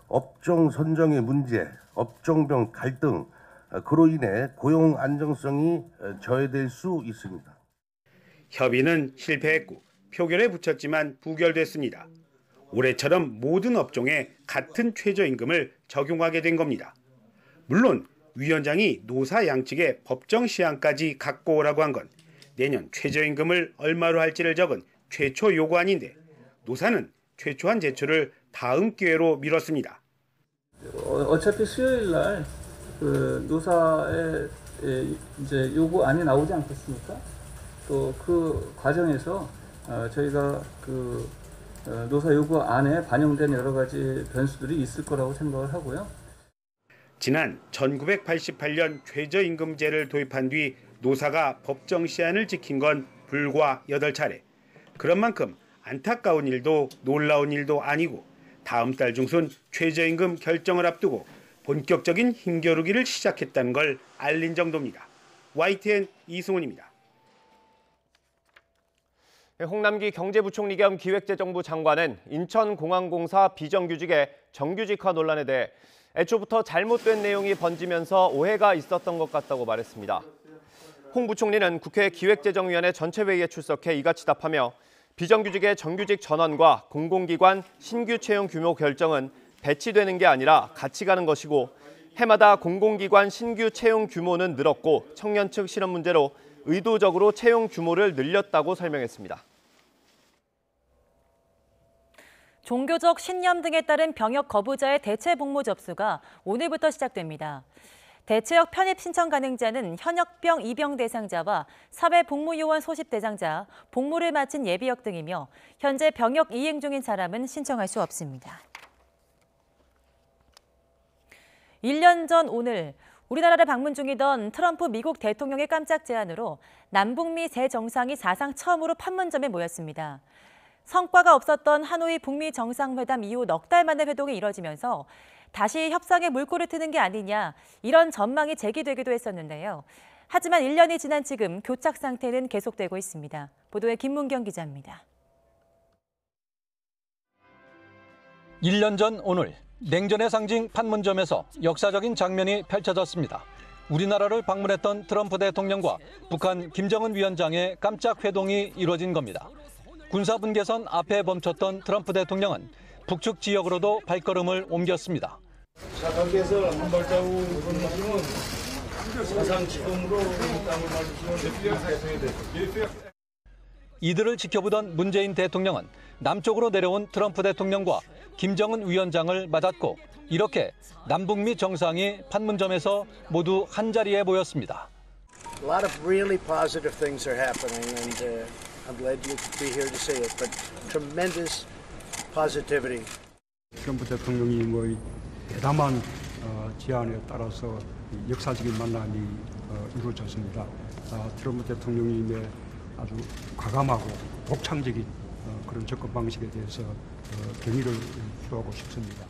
업종 선정의 문제, 업종별 갈등, 그로 인해 고용 안정성이 저해될 수 있습니다. 협의는 실패했고 표결에 붙였지만 부결됐습니다. 올해처럼 모든 업종에 같은 최저임금을 적용하게 된 겁니다. 물론 위원장이 노사 양측에 법정 시한까지 갖고 오라고 한 건 내년 최저임금을 얼마로 할지를 적은 최초 요구안인데 노사는 최초안 제출을 다음 기회로 미뤘습니다. 어차피 수요일 날 노사의 이제 요구안이 나오지 않겠습니까? 또 그 과정에서 저희가 노사 요구안에 반영된 여러 가지 변수들이 있을 거라고 생각을 하고요. 지난 1988년 최저임금제를 도입한 뒤 노사가 법정 시한을 지킨 건 불과 8차례. 그런 만큼 안타까운 일도 놀라운 일도 아니고 다음 달 중순 최저임금 결정을 앞두고 본격적인 힘겨루기를 시작했다는 걸 알린 정도입니다. YTN 이승훈입니다. 홍남기 경제부총리 겸 기획재정부 장관은 인천공항공사 비정규직의 정규직화 논란에 대해 애초부터 잘못된 내용이 번지면서 오해가 있었던 것 같다고 말했습니다. 홍 부총리는 국회 기획재정위원회 전체 회의에 출석해 이같이 답하며 비정규직의 정규직 전환과 공공기관 신규 채용 규모 결정은 배치되는 게 아니라 같이 가는 것이고 해마다 공공기관 신규 채용 규모는 늘었고 청년 측 실업 문제로 의도적으로 채용 규모를 늘렸다고 설명했습니다. 종교적 신념 등에 따른 병역 거부자의 대체 복무 접수가 오늘부터 시작됩니다. 대체역 편입 신청 가능자는 현역병 입영 대상자와 사회복무요원 소집 대상자, 복무를 마친 예비역 등이며 현재 병역 이행 중인 사람은 신청할 수 없습니다. 1년 전 오늘 우리나라를 방문 중이던 트럼프 미국 대통령의 깜짝 제안으로 남북미 새 정상이 사상 처음으로 판문점에 모였습니다. 성과가 없었던 하노이 북미 정상회담 이후 넉 달 만에 회동이 이뤄지면서 다시 협상에 물꼬를 트는 게 아니냐 이런 전망이 제기되기도 했었는데요. 하지만 1년이 지난 지금 교착 상태는 계속되고 있습니다. 보도에 김문경 기자입니다. 1년 전 오늘 냉전의 상징 판문점에서 역사적인 장면이 펼쳐졌습니다. 우리나라를 방문했던 트럼프 대통령과 북한 김정은 위원장의 깜짝 회동이 이루어진 겁니다. 군사분계선 앞에 멈췄던 트럼프 대통령은 북측 지역으로도 발걸음을 옮겼습니다. 사각에서 한 발자국 건너면 사상 처음으로 땅을 밟으시는 이들을 지켜보던 문재인 대통령은 남쪽으로 내려온 트럼프 대통령과 김정은 위원장을 맞았고 이렇게 남북미 정상이 판문점에서 모두 한자리에 모였습니다. A lot of really positive things are happening and I'm glad you could be here to see it, but tremendous positivity. 트럼프 대통령이 대담한 제안에 따라서 역사적인 만남이 이루어졌습니다. 트럼프 대통령님의 아주 과감하고 독창적인 그런 접근 방식에 대해서 경의를 표하고 싶습니다.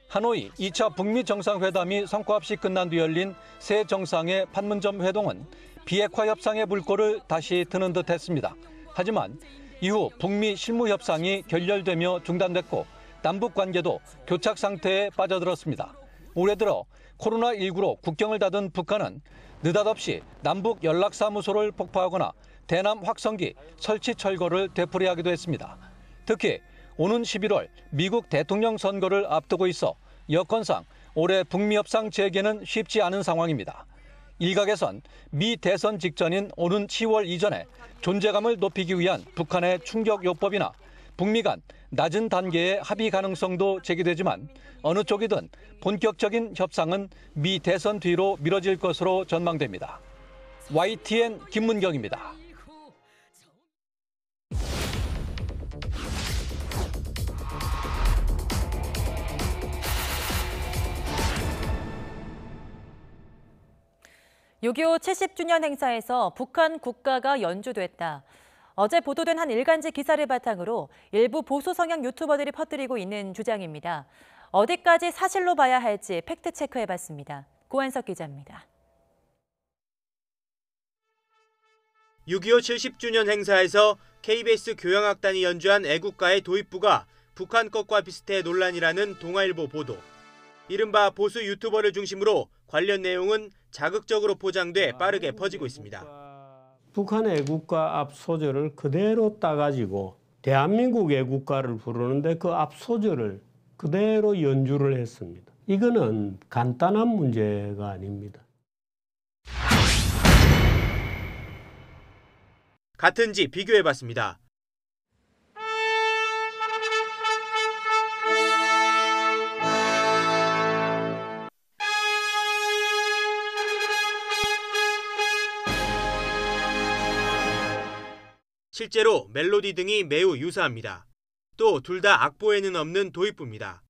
하노이 2차 북미 정상회담이 성과 없이 끝난 뒤 열린 새 정상의 판문점 회동은 비핵화 협상의 물꼬를 다시 트는 듯했습니다. 하지만 이후 북미 실무 협상이 결렬되며 중단됐고 남북 관계도 교착 상태에 빠져들었습니다. 올해 들어 코로나19로 국경을 닫은 북한은 느닷없이 남북 연락사무소를 폭파하거나 대남 확성기 설치 철거를 되풀이하기도 했습니다. 특히 오는 11월 미국 대통령 선거를 앞두고 있어 여건상 올해 북미 협상 재개는 쉽지 않은 상황입니다. 일각에선 미 대선 직전인 오는 10월 이전에 존재감을 높이기 위한 북한의 충격요법이나 북미 간 낮은 단계의 합의 가능성도 제기되지만 어느 쪽이든 본격적인 협상은 미 대선 뒤로 미뤄질 것으로 전망됩니다. YTN 김문경입니다. (6.25) 70주년 행사에서 북한 국가가 연주됐다. 어제 보도된 한 일간지 기사를 바탕으로 일부 보수 성향 유튜버들이 퍼뜨리고 있는 주장입니다. 어디까지 사실로 봐야 할지 팩트체크해봤습니다. 고한석 기자입니다. 6.25 70주년 행사에서 KBS 교향악단이 연주한 애국가의 도입부가 북한 것과 비슷해 논란이라는 동아일보 보도. 이른바 보수 유튜버를 중심으로 관련 내용은 자극적으로 포장돼 빠르게 퍼지고 있습니다. 북한의 애국가 앞 소절을 그대로 따가지고 대한민국 애국가를 부르는데 그 앞 소절을 그대로 연주를 했습니다. 이거는 간단한 문제가 아닙니다. 같은지 비교해봤습니다. 실제로 멜로디 등이 매우 유사합니다. 또 둘 다 악보에는 없는 도입부입니다.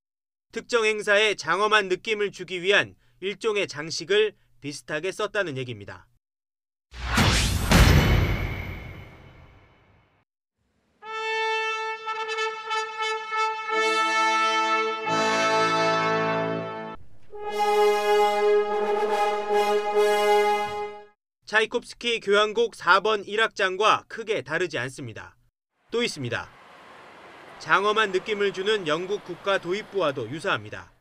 특정 행사에 장엄한 느낌을 주기 위한 일종의 장식을 비슷하게 썼다는 얘기입니다. 차이콥스키 교향곡 4번 1악장과 크게 다르지 않습니다. 또 있습니다. 장엄한 느낌을 주는 영국 국가 도입부와도 유사합니다.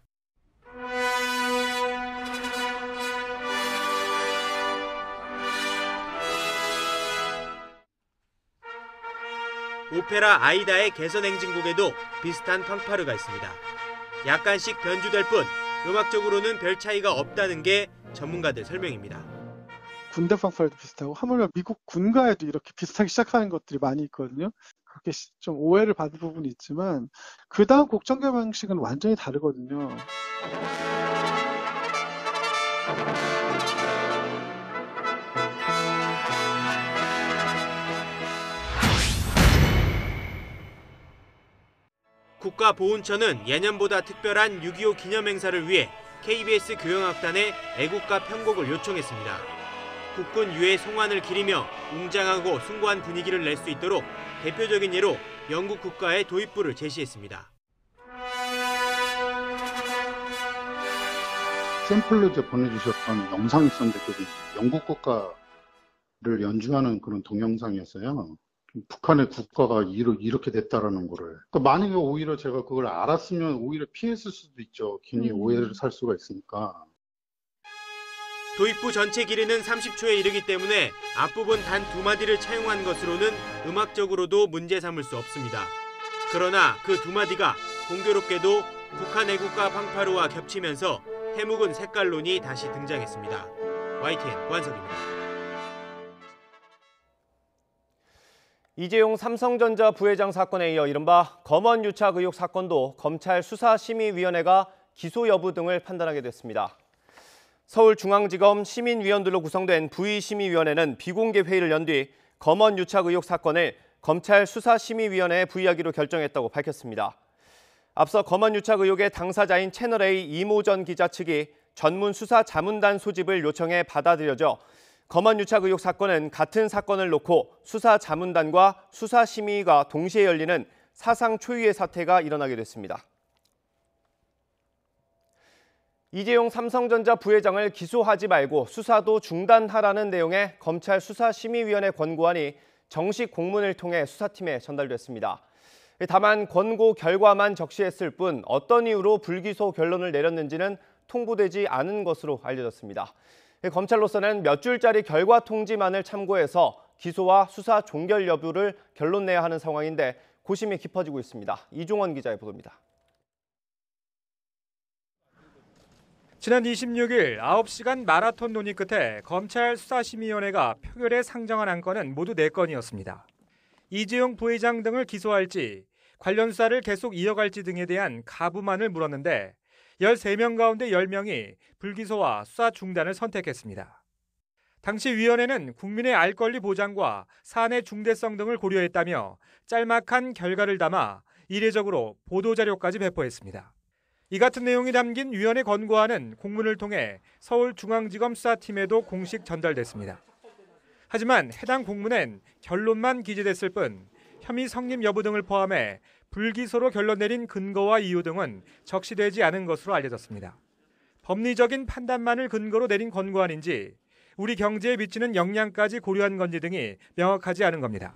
오페라 아이다의 개선행진곡에도 비슷한 팡파르가 있습니다. 약간씩 변주될 뿐 음악적으로는 별 차이가 없다는 게 전문가들 설명입니다. 군대 팡파르도 비슷하고 하물며 미국 군가에도 이렇게 비슷하게 시작하는 것들이 많이 있거든요. 그렇게 좀 오해를 받은 부분이 있지만 그 다음 곡 전개 방식은 완전히 다르거든요. 국가보훈처는 예년보다 특별한 6.25 기념행사를 위해 KBS 교향악단에 애국가 편곡을 요청했습니다. 국군 유해 송환을 기리며 웅장하고 숭고한 분위기를 낼 수 있도록 대표적인 예로 영국 국가의 도입부를 제시했습니다. 샘플로 보내주셨던 영상이 있었는데 그게 영국 국가를 연주하는 그런 동영상이었어요. 북한의 국가가 이렇게 됐다라는 거를. 그러니까 만약에 오히려 제가 그걸 알았으면 오히려 피했을 수도 있죠. 괜히 오해를 살 수가 있으니까. 도입부 전체 길이는 30초에 이르기 때문에 앞부분 단 2마디를 차용한 것으로는 음악적으로도 문제 삼을 수 없습니다. 그러나 그 2마디가 공교롭게도 북한 애국가 팡파르와 겹치면서 해묵은 색깔론이 다시 등장했습니다. YTN 관석입니다. 이재용 삼성전자 부회장 사건에 이어 이른바 검언 유착 의혹 사건도 검찰 수사심의위원회가 기소 여부 등을 판단하게 됐습니다. 서울중앙지검 시민위원들로 구성된 부의심의위원회는 비공개 회의를 연 뒤 검언 유착 의혹 사건을 검찰 수사심의위원회에 부의하기로 결정했다고 밝혔습니다. 앞서 검언 유착 의혹의 당사자인 채널A 이모전 기자 측이 전문 수사 자문단 소집을 요청해 받아들여져 검언 유착 의혹 사건은 같은 사건을 놓고 수사 자문단과 수사심의가 동시에 열리는 사상 초유의 사태가 일어나게 됐습니다. 이재용 삼성전자 부회장을 기소하지 말고 수사도 중단하라는 내용의 검찰 수사심의위원회 권고안이 정식 공문을 통해 수사팀에 전달됐습니다. 다만 권고 결과만 적시했을 뿐 어떤 이유로 불기소 결론을 내렸는지는 통보되지 않은 것으로 알려졌습니다. 검찰로서는 몇 줄짜리 결과 통지만을 참고해서 기소와 수사 종결 여부를 결론내야 하는 상황인데 고심이 깊어지고 있습니다. 이종원 기자의 보도입니다. 지난 26일 9시간 마라톤 논의 끝에 검찰 수사심의위원회가 표결에 상정한 안건은 모두 4건이었습니다. 이재용 부회장 등을 기소할지 관련 수사를 계속 이어갈지 등에 대한 가부만을 물었는데 13명 가운데 10명이 불기소와 수사 중단을 선택했습니다. 당시 위원회는 국민의 알 권리 보장과 사안의 중대성 등을 고려했다며 짤막한 결과를 담아 이례적으로 보도자료까지 배포했습니다. 이 같은 내용이 담긴 위원회 권고안은 공문을 통해 서울중앙지검 수사팀에도 공식 전달됐습니다. 하지만 해당 공문엔 결론만 기재됐을 뿐 혐의 성립 여부 등을 포함해 불기소로 결론 내린 근거와 이유 등은 적시되지 않은 것으로 알려졌습니다. 법리적인 판단만을 근거로 내린 권고안인지 우리 경제에 미치는 영향까지 고려한 건지 등이 명확하지 않은 겁니다.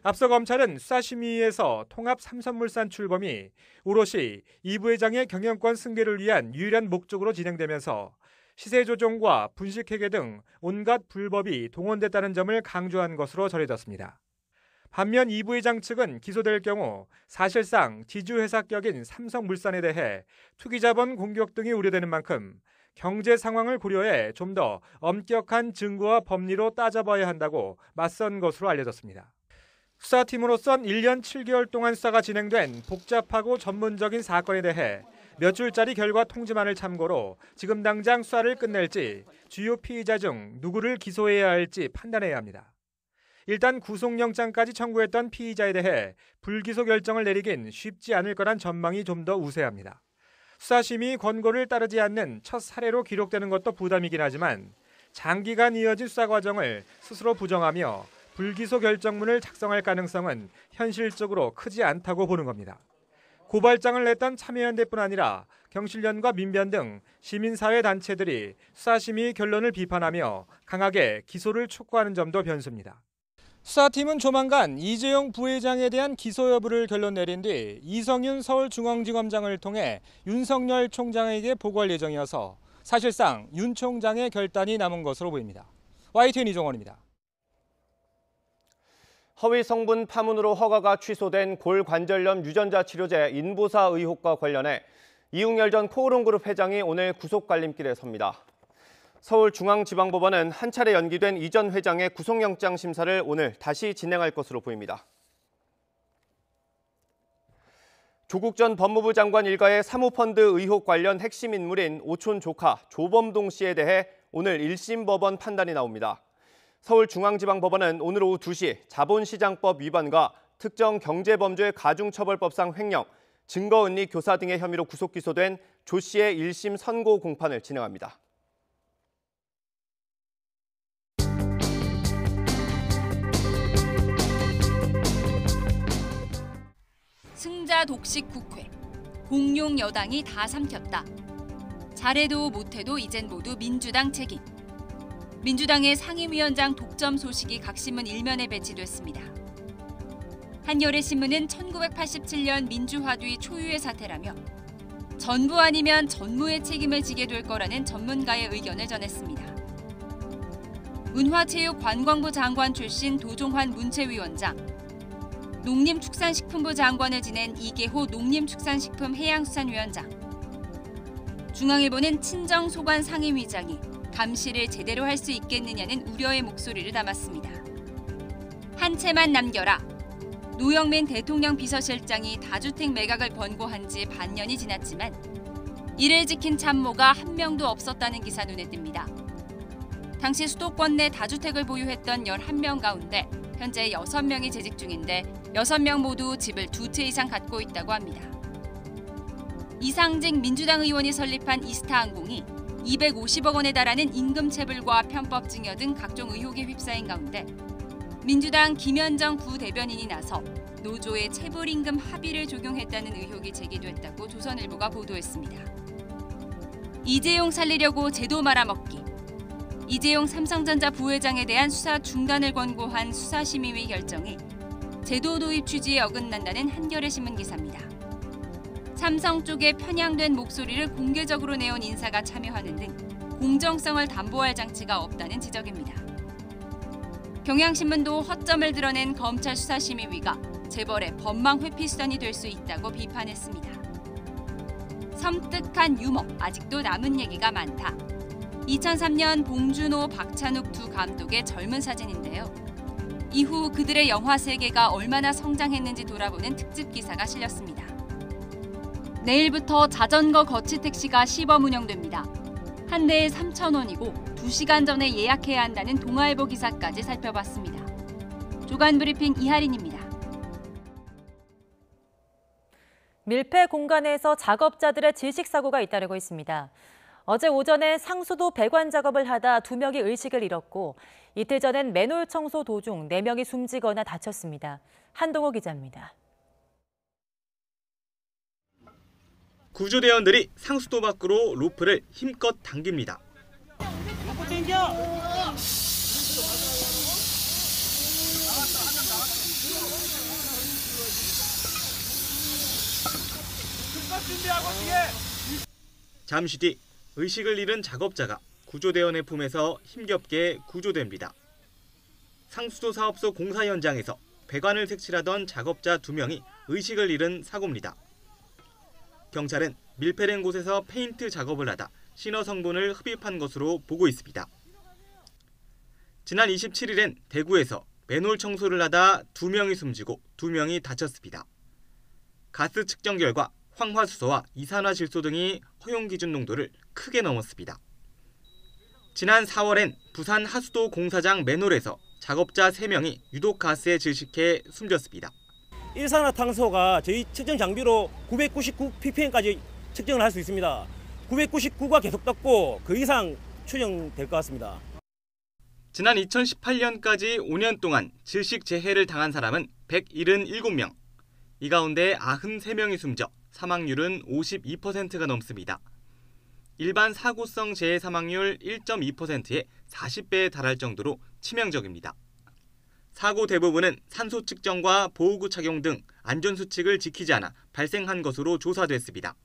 앞서 검찰은 수사심의위에서 통합 삼선물산 출범이 오롯이 이 부회장의 경영권 승계를 위한 유일한 목적으로 진행되면서 시세 조종과 분식회계 등 온갖 불법이 동원됐다는 점을 강조한 것으로 전해졌습니다. 반면 이 부회장 측은 기소될 경우 사실상 지주회사격인 삼성물산에 대해 투기자본 공격 등이 우려되는 만큼 경제 상황을 고려해 좀 더 엄격한 증거와 법리로 따져봐야 한다고 맞선 것으로 알려졌습니다. 수사팀으로선 1년 7개월 동안 수사가 진행된 복잡하고 전문적인 사건에 대해 몇 줄짜리 결과 통지만을 참고로 지금 당장 수사를 끝낼지 주요 피의자 중 누구를 기소해야 할지 판단해야 합니다. 일단 구속영장까지 청구했던 피의자에 대해 불기소 결정을 내리긴 쉽지 않을 거란 전망이 좀 더 우세합니다. 수사심의 권고를 따르지 않는 첫 사례로 기록되는 것도 부담이긴 하지만 장기간 이어진 수사 과정을 스스로 부정하며 불기소 결정문을 작성할 가능성은 현실적으로 크지 않다고 보는 겁니다. 고발장을 냈던 참여연대뿐 아니라 경실련과 민변 등 시민사회 단체들이 수사심의 결론을 비판하며 강하게 기소를 촉구하는 점도 변수입니다. 수사팀은 조만간 이재용 부회장에 대한 기소 여부를 결론 내린 뒤 이성윤 서울중앙지검장을 통해 윤석열 총장에게 보고할 예정이어서 사실상 윤 총장의 결단이 남은 것으로 보입니다. YTN 이종원입니다. 허위 성분 파문으로 허가가 취소된 골관절염 유전자 치료제 인보사 의혹과 관련해 이웅열 전 코오롱그룹 회장이 오늘 구속갈림길에 섭니다. 서울중앙지방법원은 한 차례 연기된 이 전 회장의 구속영장 심사를 오늘 다시 진행할 것으로 보입니다. 조국 전 법무부 장관 일가의 사모펀드 의혹 관련 핵심 인물인 오촌 조카 조범동 씨에 대해 오늘 1심 법원 판단이 나옵니다. 서울중앙지방법원은 오늘 오후 2시 자본시장법 위반과 특정 경제범죄 가중처벌법상 횡령, 증거은닉 교사 등의 혐의로 구속 기소된 조 씨의 1심 선고 공판을 진행합니다. 승자 독식 국회, 공룡 여당이 다 삼켰다. 잘해도 못해도 이젠 모두 민주당 책임. 민주당의 상임위원장 독점 소식이 각 신문 일면에 배치됐습니다. 한겨레 신문은 1987년 민주화 뒤 초유의 사태라며 전부 아니면 전무의 책임을 지게 될 거라는 전문가의 의견을 전했습니다. 문화체육관광부 장관 출신 도종환 문체위원장, 농림축산식품부 장관을 지낸 이계호 농림축산식품해양수산위원장, 중앙일보는 친정소관 상임위장이 감시를 제대로 할 수 있겠느냐는 우려의 목소리를 담았습니다. 한 채만 남겨라. 노영민 대통령 비서실장이 다주택 매각을 권고한 지 반년이 지났지만 이를 지킨 참모가 한 명도 없었다는 기사 눈에 띕니다. 당시 수도권 내 다주택을 보유했던 11명 가운데 현재 6명이 재직 중인데 6명 모두 집을 2채 이상 갖고 있다고 합니다. 이상직 민주당 의원이 설립한 이스타항공이 250억 원에 달하는 임금체불과 편법 증여 등 각종 의혹에 휩싸인 가운데 민주당 김현정 부대변인이 나서 노조의 체불임금 합의를 적용했다는 의혹이 제기됐다고 조선일보가 보도했습니다. 이재용 살리려고 제도 말아먹기. 이재용 삼성전자 부회장에 대한 수사 중단을 권고한 수사심의위 결정이 제도 도입 취지에 어긋난다는 한겨레 신문 기사입니다. 삼성 쪽에 편향된 목소리를 공개적으로 내온 인사가 참여하는 등 공정성을 담보할 장치가 없다는 지적입니다. 경향신문도 허점을 드러낸 검찰 수사심의위가 재벌의 법망 회피 수단이 될 수 있다고 비판했습니다. 섬뜩한 유머, 아직도 남은 얘기가 많다. 2003년 봉준호, 박찬욱 두 감독의 젊은 사진인데요. 이후 그들의 영화 세계가 얼마나 성장했는지 돌아보는 특집 기사가 실렸습니다. 내일부터 자전거 거치택시가 시범 운영됩니다. 한 대에 3,000원이고 2시간 전에 예약해야 한다는 동아일보 기사까지 살펴봤습니다. 주간브리핑 이하린입니다. 밀폐 공간에서 작업자들의 질식사고가 잇따르고 있습니다. 어제 오전에 상수도 배관 작업을 하다 2명이 의식을 잃었고 이틀 전엔 맨홀 청소 도중 4명이 숨지거나 다쳤습니다. 한동호 기자입니다. 구조대원들이 상수도 밖으로 로프를 힘껏 당깁니다. 잠시 뒤 의식을 잃은 작업자가 구조대원의 품에서 힘겹게 구조됩니다. 상수도 사업소 공사 현장에서 배관을 색칠하던 작업자 2명이 의식을 잃은 사고입니다. 경찰은 밀폐된 곳에서 페인트 작업을 하다 신어 성분을 흡입한 것으로 보고 있습니다. 지난 27일엔 대구에서 맨홀 청소를 하다 2명이 숨지고 2명이 다쳤습니다. 가스 측정 결과 황화수소와 이산화질소 등이 허용 기준 농도를 크게 넘었습니다. 지난 4월엔 부산 하수도 공사장 맨홀에서 작업자 3명이 유독 가스에 질식해 숨졌습니다. 일산화탄소가 저희 측정 장비로 999 ppm까지 측정을 할 수 있습니다. 999가 계속 떴고 그 이상 추정될 것 같습니다. 지난 2018년까지 5년 동안 질식 재해를 당한 사람은 177명. 이 가운데 93명이 숨져 사망률은 52%가 넘습니다. 일반 사고성 재해 사망률 1.2%의 40배에 달할 정도로 치명적입니다. 사고 대부분은 산소 측정과 보호구 착용 등 안전수칙을 지키지 않아 발생한 것으로 조사됐습니다.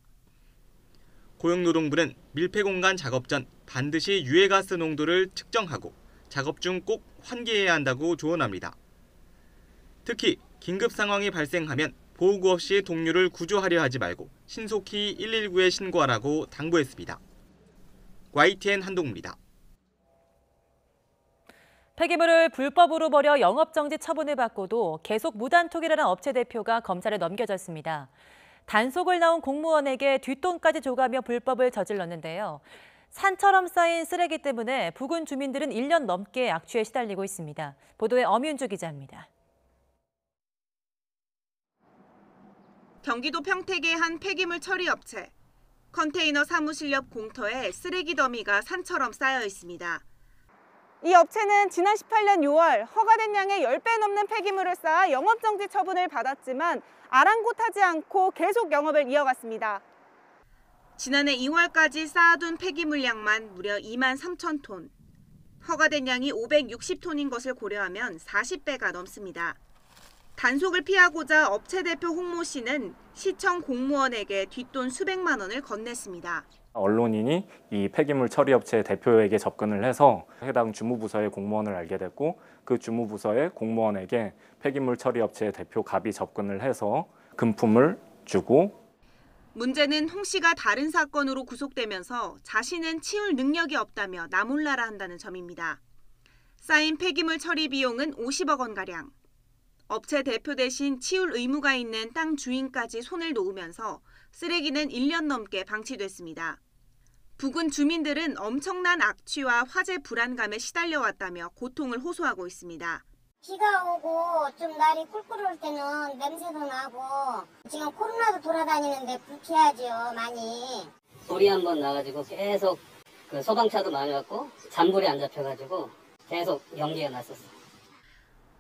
고용노동부는 밀폐공간 작업 전 반드시 유해가스 농도를 측정하고 작업 중 꼭 환기해야 한다고 조언합니다. 특히 긴급 상황이 발생하면 보호구 없이 동료를 구조하려 하지 말고 신속히 119에 신고하라고 당부했습니다. YTN 한동우입니다. 폐기물을 불법으로 버려 영업정지 처분을 받고도 계속 무단투기라는 업체 대표가 검찰에 넘겨졌습니다. 단속을 나온 공무원에게 뒷돈까지 줘가며 불법을 저질렀는데요. 산처럼 쌓인 쓰레기 때문에 부근 주민들은 1년 넘게 악취에 시달리고 있습니다. 보도에 엄윤주 기자입니다. 경기도 평택의 한 폐기물 처리 업체. 컨테이너 사무실 옆 공터에 쓰레기 더미가 산처럼 쌓여 있습니다. 이 업체는 지난 18년 6월 허가된 양의 10배 넘는 폐기물을 쌓아 영업정지 처분을 받았지만 아랑곳하지 않고 계속 영업을 이어갔습니다. 지난해 2월까지 쌓아둔 폐기물량만 무려 2만 3천 톤. 허가된 양이 560톤인 것을 고려하면 40배가 넘습니다. 단속을 피하고자 업체 대표 홍모 씨는 시청 공무원에게 뒷돈 수백만 원을 건넸습니다. 언론인이 이 폐기물 처리업체 대표에게 접근을 해서 해당 주무부서의 공무원을 알게 됐고 그 주무부서의 공무원에게 폐기물 처리업체 대표 갑이 접근을 해서 금품을 주고 문제는 홍 씨가 다른 사건으로 구속되면서 자신은 치울 능력이 없다며 나몰라라 한다는 점입니다. 쌓인 폐기물 처리 비용은 50억 원가량. 업체 대표 대신 치울 의무가 있는 땅 주인까지 손을 놓으면서 쓰레기는 1년 넘게 방치됐습니다. 부근 주민들은 엄청난 악취와 화재 불안감에 시달려왔다며 고통을 호소하고 있습니다. 비가 오고 좀 날이 꿀꿀할 때는 냄새도 나고 지금 코로나도 돌아다니는데 불쾌하죠, 많이. 불이 한번 나가지고 계속 그 소방차도 많이 왔고 잔불이 안 잡혀가지고 계속 연기가 났었어요.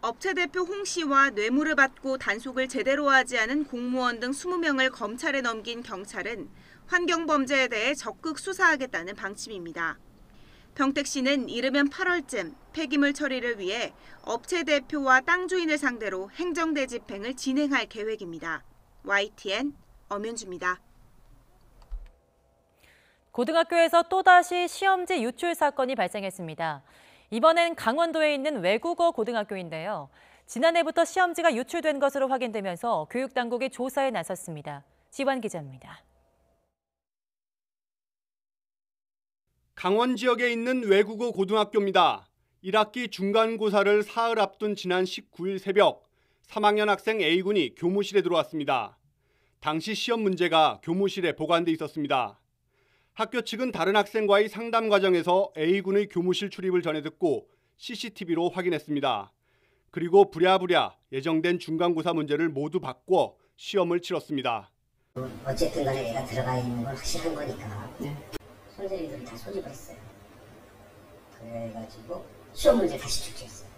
업체 대표 홍 씨와 뇌물을 받고 단속을 제대로 하지 않은 공무원 등 20명을 검찰에 넘긴 경찰은 환경범죄에 대해 적극 수사하겠다는 방침입니다. 평택시는 이르면 8월쯤 폐기물 처리를 위해 업체 대표와 땅 주인을 상대로 행정대 집행을 진행할 계획입니다. YTN 엄윤주입니다. 고등학교에서 또다시 시험지 유출 사건이 발생했습니다. 이번엔 강원도에 있는 외국어 고등학교인데요. 지난해부터 시험지가 유출된 것으로 확인되면서 교육당국이 조사에 나섰습니다. 지환 기자입니다. 강원 지역에 있는 외국어 고등학교입니다. 1학기 중간고사를 사흘 앞둔 지난 19일 새벽 3학년 학생 A군이 교무실에 들어왔습니다. 당시 시험 문제가 교무실에 보관돼 있었습니다. 학교 측은 다른 학생과의 상담 과정에서 A군의 교무실 출입을 전해 듣고 CCTV로 확인했습니다. 그리고 부랴부랴 예정된 중간고사 문제를 모두 바꿔 시험을 치렀습니다. 어쨌든 간에 내가 들어가 있는 건 확실한 거니까 선생님들이 다 소집을 했어요. 그래가지고 시험 문제 다시 출제했어요.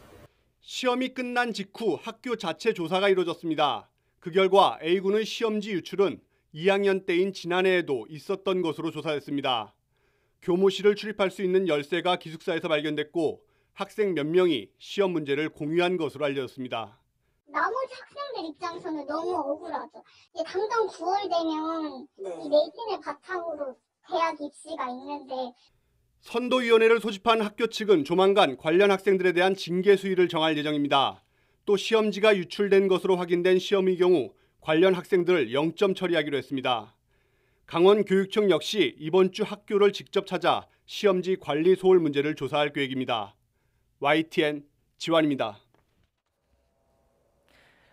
시험이 끝난 직후 학교 자체 조사가 이루어졌습니다. 그 결과 A군의 시험지 유출은 2학년 때인 지난해에도 있었던 것으로 조사됐습니다. 교무실을 출입할 수 있는 열쇠가 기숙사에서 발견됐고 학생 몇 명이 시험 문제를 공유한 것으로 알려졌습니다. 나머지 학생들 입장에서는 너무 억울하죠. 이제 당장 9월 되면 이 내신을 바탕으로 대학 입시가 있는데 선도위원회를 소집한 학교 측은 조만간 관련 학생들에 대한 징계 수위를 정할 예정입니다. 또 시험지가 유출된 것으로 확인된 시험의 경우 관련 학생들을 0점 처리하기로 했습니다. 강원교육청 역시 이번 주 학교를 직접 찾아 시험지 관리 소홀 문제를 조사할 계획입니다. YTN 지완입니다.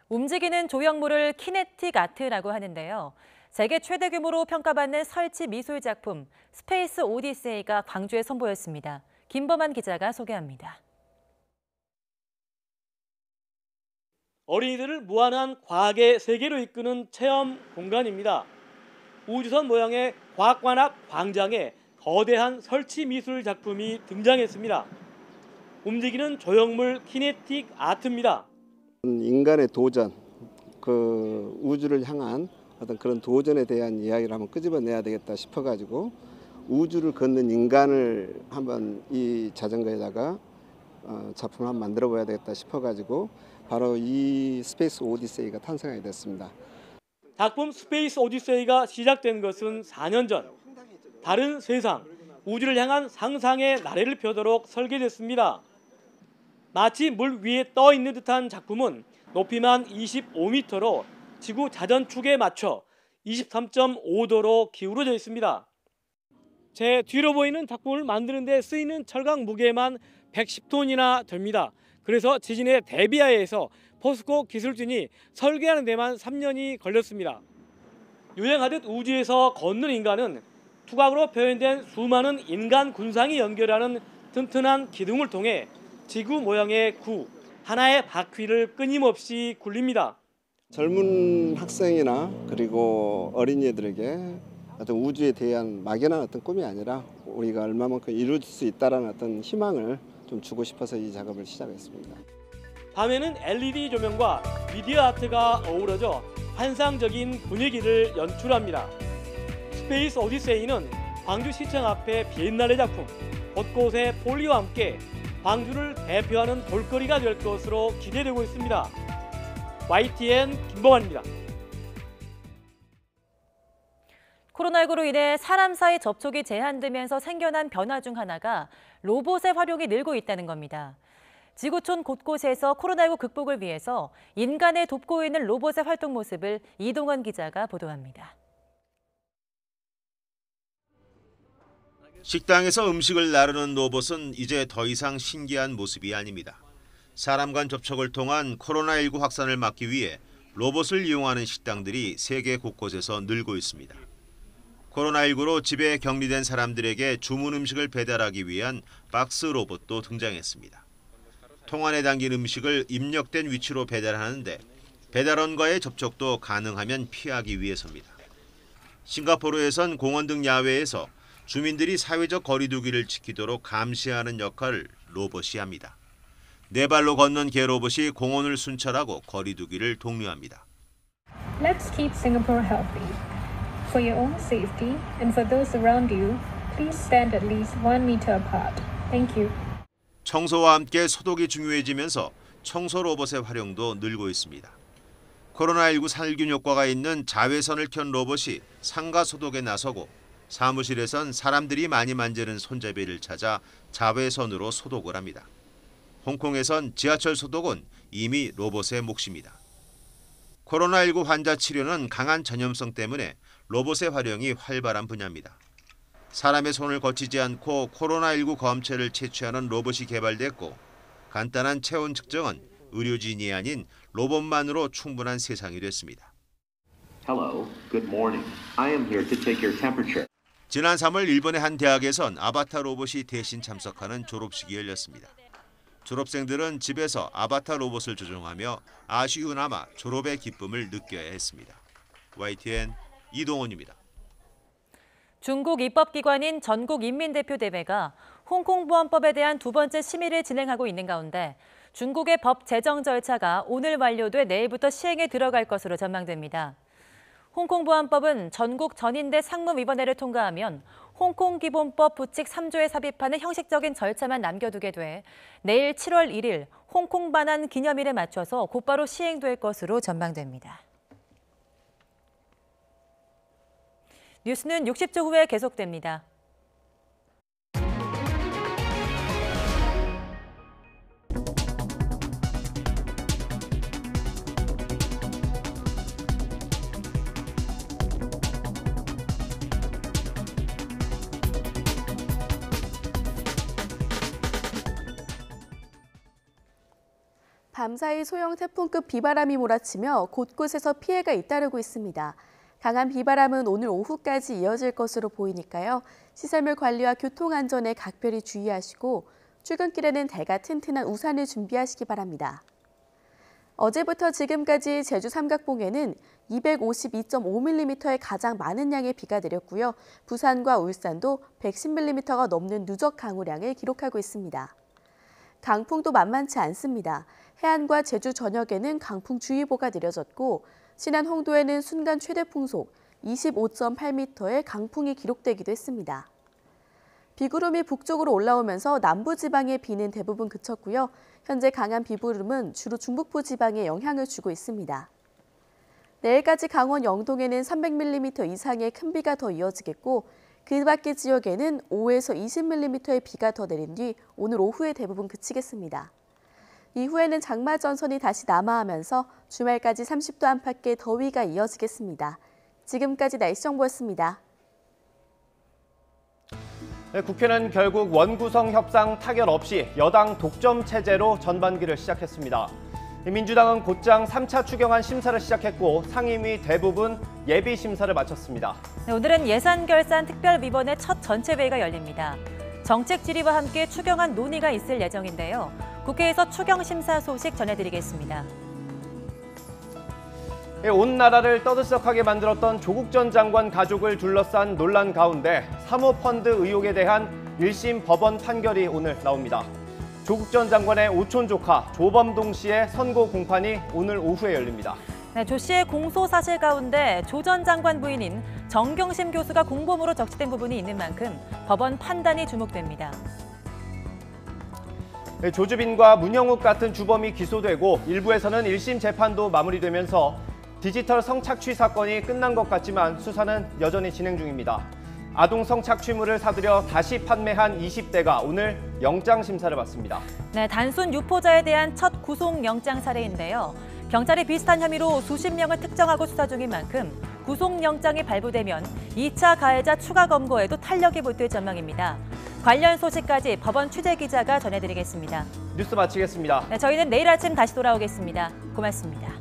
움직이는 조형물을 키네틱 아트라고 하는데요. 세계 최대 규모로 평가받는 설치 미술 작품 스페이스 오디세이가 광주에 선보였습니다. 김범한 기자가 소개합니다. 어린이들을 무한한 과학의 세계로 이끄는 체험 공간입니다. 우주선 모양의 과학관악 광장에 거대한 설치 미술 작품이 등장했습니다. 움직이는 조형물 키네틱 아트입니다. 인간의 도전, 그 우주를 향한 어떤 그런 도전에 대한 이야기를 한번 끄집어내야 되겠다 싶어가지고 우주를 걷는 인간을 한번 이 자전거에다가 작품을 한번 만들어 봐야 되겠다 싶어가지고 바로 이 스페이스 오디세이가 탄생하게 됐습니다. 작품 스페이스 오디세이가 시작된 것은 4년 전. 다른 세상, 우주를 향한 상상의 나래를 펴도록 설계됐습니다. 마치 물 위에 떠 있는 듯한 작품은 높이만 25m로 지구 자전축에 맞춰 23.5도로 기울어져 있습니다. 제 뒤로 보이는 작품을 만드는 데 쓰이는 철강 무게만 110톤이나 됩니다. 그래서 지진에 대비하여 해서 포스코 기술진이 설계하는 데만 3년이 걸렸습니다. 유행하듯 우주에서 걷는 인간은 투각으로 표현된 수많은 인간 군상이 연결하는 튼튼한 기둥을 통해 지구 모양의 구, 하나의 바퀴를 끊임없이 굴립니다. 젊은 학생이나 그리고 어린이들에게 어떤 우주에 대한 막연한 어떤 꿈이 아니라 우리가 얼마만큼 이룰 수 있다는 어떤 희망을 좀 주고 싶어서 이 작업을 시작했습니다. 밤에는 LED 조명과 미디어 아트가 어우러져 환상적인 분위기를 연출합니다. 스페이스 오디세이는 광주시청 앞에 비엔날레 작품, 곳곳에 폴리와 함께 광주를 대표하는 볼거리가 될 것으로 기대되고 있습니다. YTN 김범환입니다. 코로나19로 인해 사람 사이 접촉이 제한되면서 생겨난 변화 중 하나가 로봇의 활용이 늘고 있다는 겁니다. 지구촌 곳곳에서 코로나19 극복을 위해서 인간을 돕고 있는 로봇의 활동 모습을 이동원 기자가 보도합니다. 식당에서 음식을 나르는 로봇은 이제 더 이상 신기한 모습이 아닙니다. 사람 간 접촉을 통한 코로나19 확산을 막기 위해 로봇을 이용하는 식당들이 세계 곳곳에서 늘고 있습니다. 코로나19로 집에 격리된 사람들에게 주문 음식을 배달하기 위한 박스 로봇도 등장했습니다. 통안에 담긴 음식을 입력된 위치로 배달하는데 배달원과의 접촉도 가능하면 피하기 위해서입니다. 싱가포르에선 공원 등 야외에서 주민들이 사회적 거리 두기를 지키도록 감시하는 역할을 로봇이 합니다. 네 발로 걷는 개 로봇이 공원을 순찰하고 거리 두기를 독려합니다. Let's keep Singapore healthy. For your own safety and for those around you, please stand at least 1 meter apart. Thank you. 청소와 함께 소독이 중요해지면서 청소 로봇의 활용도 늘고 있습니다. 코로나19 살균 효과가 있는 자외선을 켠 로봇이 상가 소독에 나서고 사무실에선 사람들이 많이 만지는 손잡이를 찾아 자외선으로 소독을 합니다. 홍콩에선 지하철 소독은 이미 로봇의 몫입니다. 코로나19 환자 치료는 강한 전염성 때문에 로봇의 활용이 활발한 분야입니다. 사람의 손을 거치지 않고 코로나19 검체를 채취하는 로봇이 개발됐고 간단한 체온 측정은 의료진이 아닌 로봇만으로 충분한 세상이 됐습니다. Hello, good morning. I am here to take your temperature. 지난 3월 일본의 한 대학에선 아바타 로봇이 대신 참석하는 졸업식이 열렸습니다. 졸업생들은 집에서 아바타 로봇을 조종하며 아쉬우나마 졸업의 기쁨을 느껴야 했습니다. YTN 이동원입니다. 중국 입법기관인 전국인민대표대회가 홍콩보안법에 대한 두 번째 심의를 진행하고 있는 가운데 중국의 법 제정 절차가 오늘 완료돼 내일부터 시행에 들어갈 것으로 전망됩니다. 홍콩보안법은 전국 전인대 상무위원회를 통과하면 홍콩기본법 부칙 3조에 삽입하는 형식적인 절차만 남겨두게 돼 내일 7월 1일 홍콩 반환 기념일에 맞춰서 곧바로 시행될 것으로 전망됩니다. 뉴스는 60초 후에 계속됩니다. 밤사이 소형 태풍급 비바람이 몰아치며 곳곳에서 피해가 잇따르고 있습니다. 강한 비바람은 오늘 오후까지 이어질 것으로 보이니까요. 시설물 관리와 교통안전에 각별히 주의하시고 출근길에는 대가 튼튼한 우산을 준비하시기 바랍니다. 어제부터 지금까지 제주 삼각봉에는 252.5mm의 가장 많은 양의 비가 내렸고요. 부산과 울산도 110mm가 넘는 누적 강우량을 기록하고 있습니다. 강풍도 만만치 않습니다. 해안과 제주 전역에는 강풍주의보가 내려졌고 신안 홍도에는 순간 최대 풍속 25.8m의 강풍이 기록되기도 했습니다. 비구름이 북쪽으로 올라오면서 남부지방의 비는 대부분 그쳤고요. 현재 강한 비구름은 주로 중북부 지방에 영향을 주고 있습니다. 내일까지 강원 영동에는 300mm 이상의 큰 비가 더 이어지겠고 그 밖의 지역에는 5에서 20mm의 비가 더 내린 뒤 오늘 오후에 대부분 그치겠습니다. 이후에는 장마 전선이 다시 남하하면서 주말까지 30도 안팎의 더위가 이어지겠습니다. 지금까지 날씨 정보였습니다. 네, 국회는 결국 원구성 협상 타결 없이 여당 독점 체제로 전반기를 시작했습니다. 민주당은 곧장 3차 추경안 심사를 시작했고 상임위 대부분 예비 심사를 마쳤습니다. 네, 오늘은 예산결산특별위원회 첫 전체회의가 열립니다. 정책 질의와 함께 추경안 논의가 있을 예정인데요. 국회에서 추경 심사 소식 전해드리겠습니다. 온 나라를 떠들썩하게 만들었던 조국 전 장관 가족을 둘러싼 논란 가운데 사모펀드 의혹에 대한 1심 법원 판결이 오늘 나옵니다. 조국 전 장관의 오촌 조카 조범동 씨의 선고 공판이 오늘 오후에 열립니다. 네, 조 씨의 공소 사실 가운데 조 전 장관 부인인 정경심 교수가 공범으로 적시된 부분이 있는 만큼 법원 판단이 주목됩니다. 네, 조주빈과 문영욱 같은 주범이 기소되고 일부에서는 1심 재판도 마무리되면서 디지털 성착취 사건이 끝난 것 같지만 수사는 여전히 진행 중입니다. 아동 성착취물을 사들여 다시 판매한 20대가 오늘 영장 심사를 받습니다. 네, 단순 유포자에 대한 첫 구속영장 사례인데요. 경찰이 비슷한 혐의로 수십 명을 특정하고 수사 중인 만큼 구속영장이 발부되면 2차 가해자 추가 검거에도 탄력이 보일 전망입니다. 관련 소식까지 법원 취재 기자가 전해드리겠습니다. 뉴스 마치겠습니다. 네, 저희는 내일 아침 다시 돌아오겠습니다. 고맙습니다.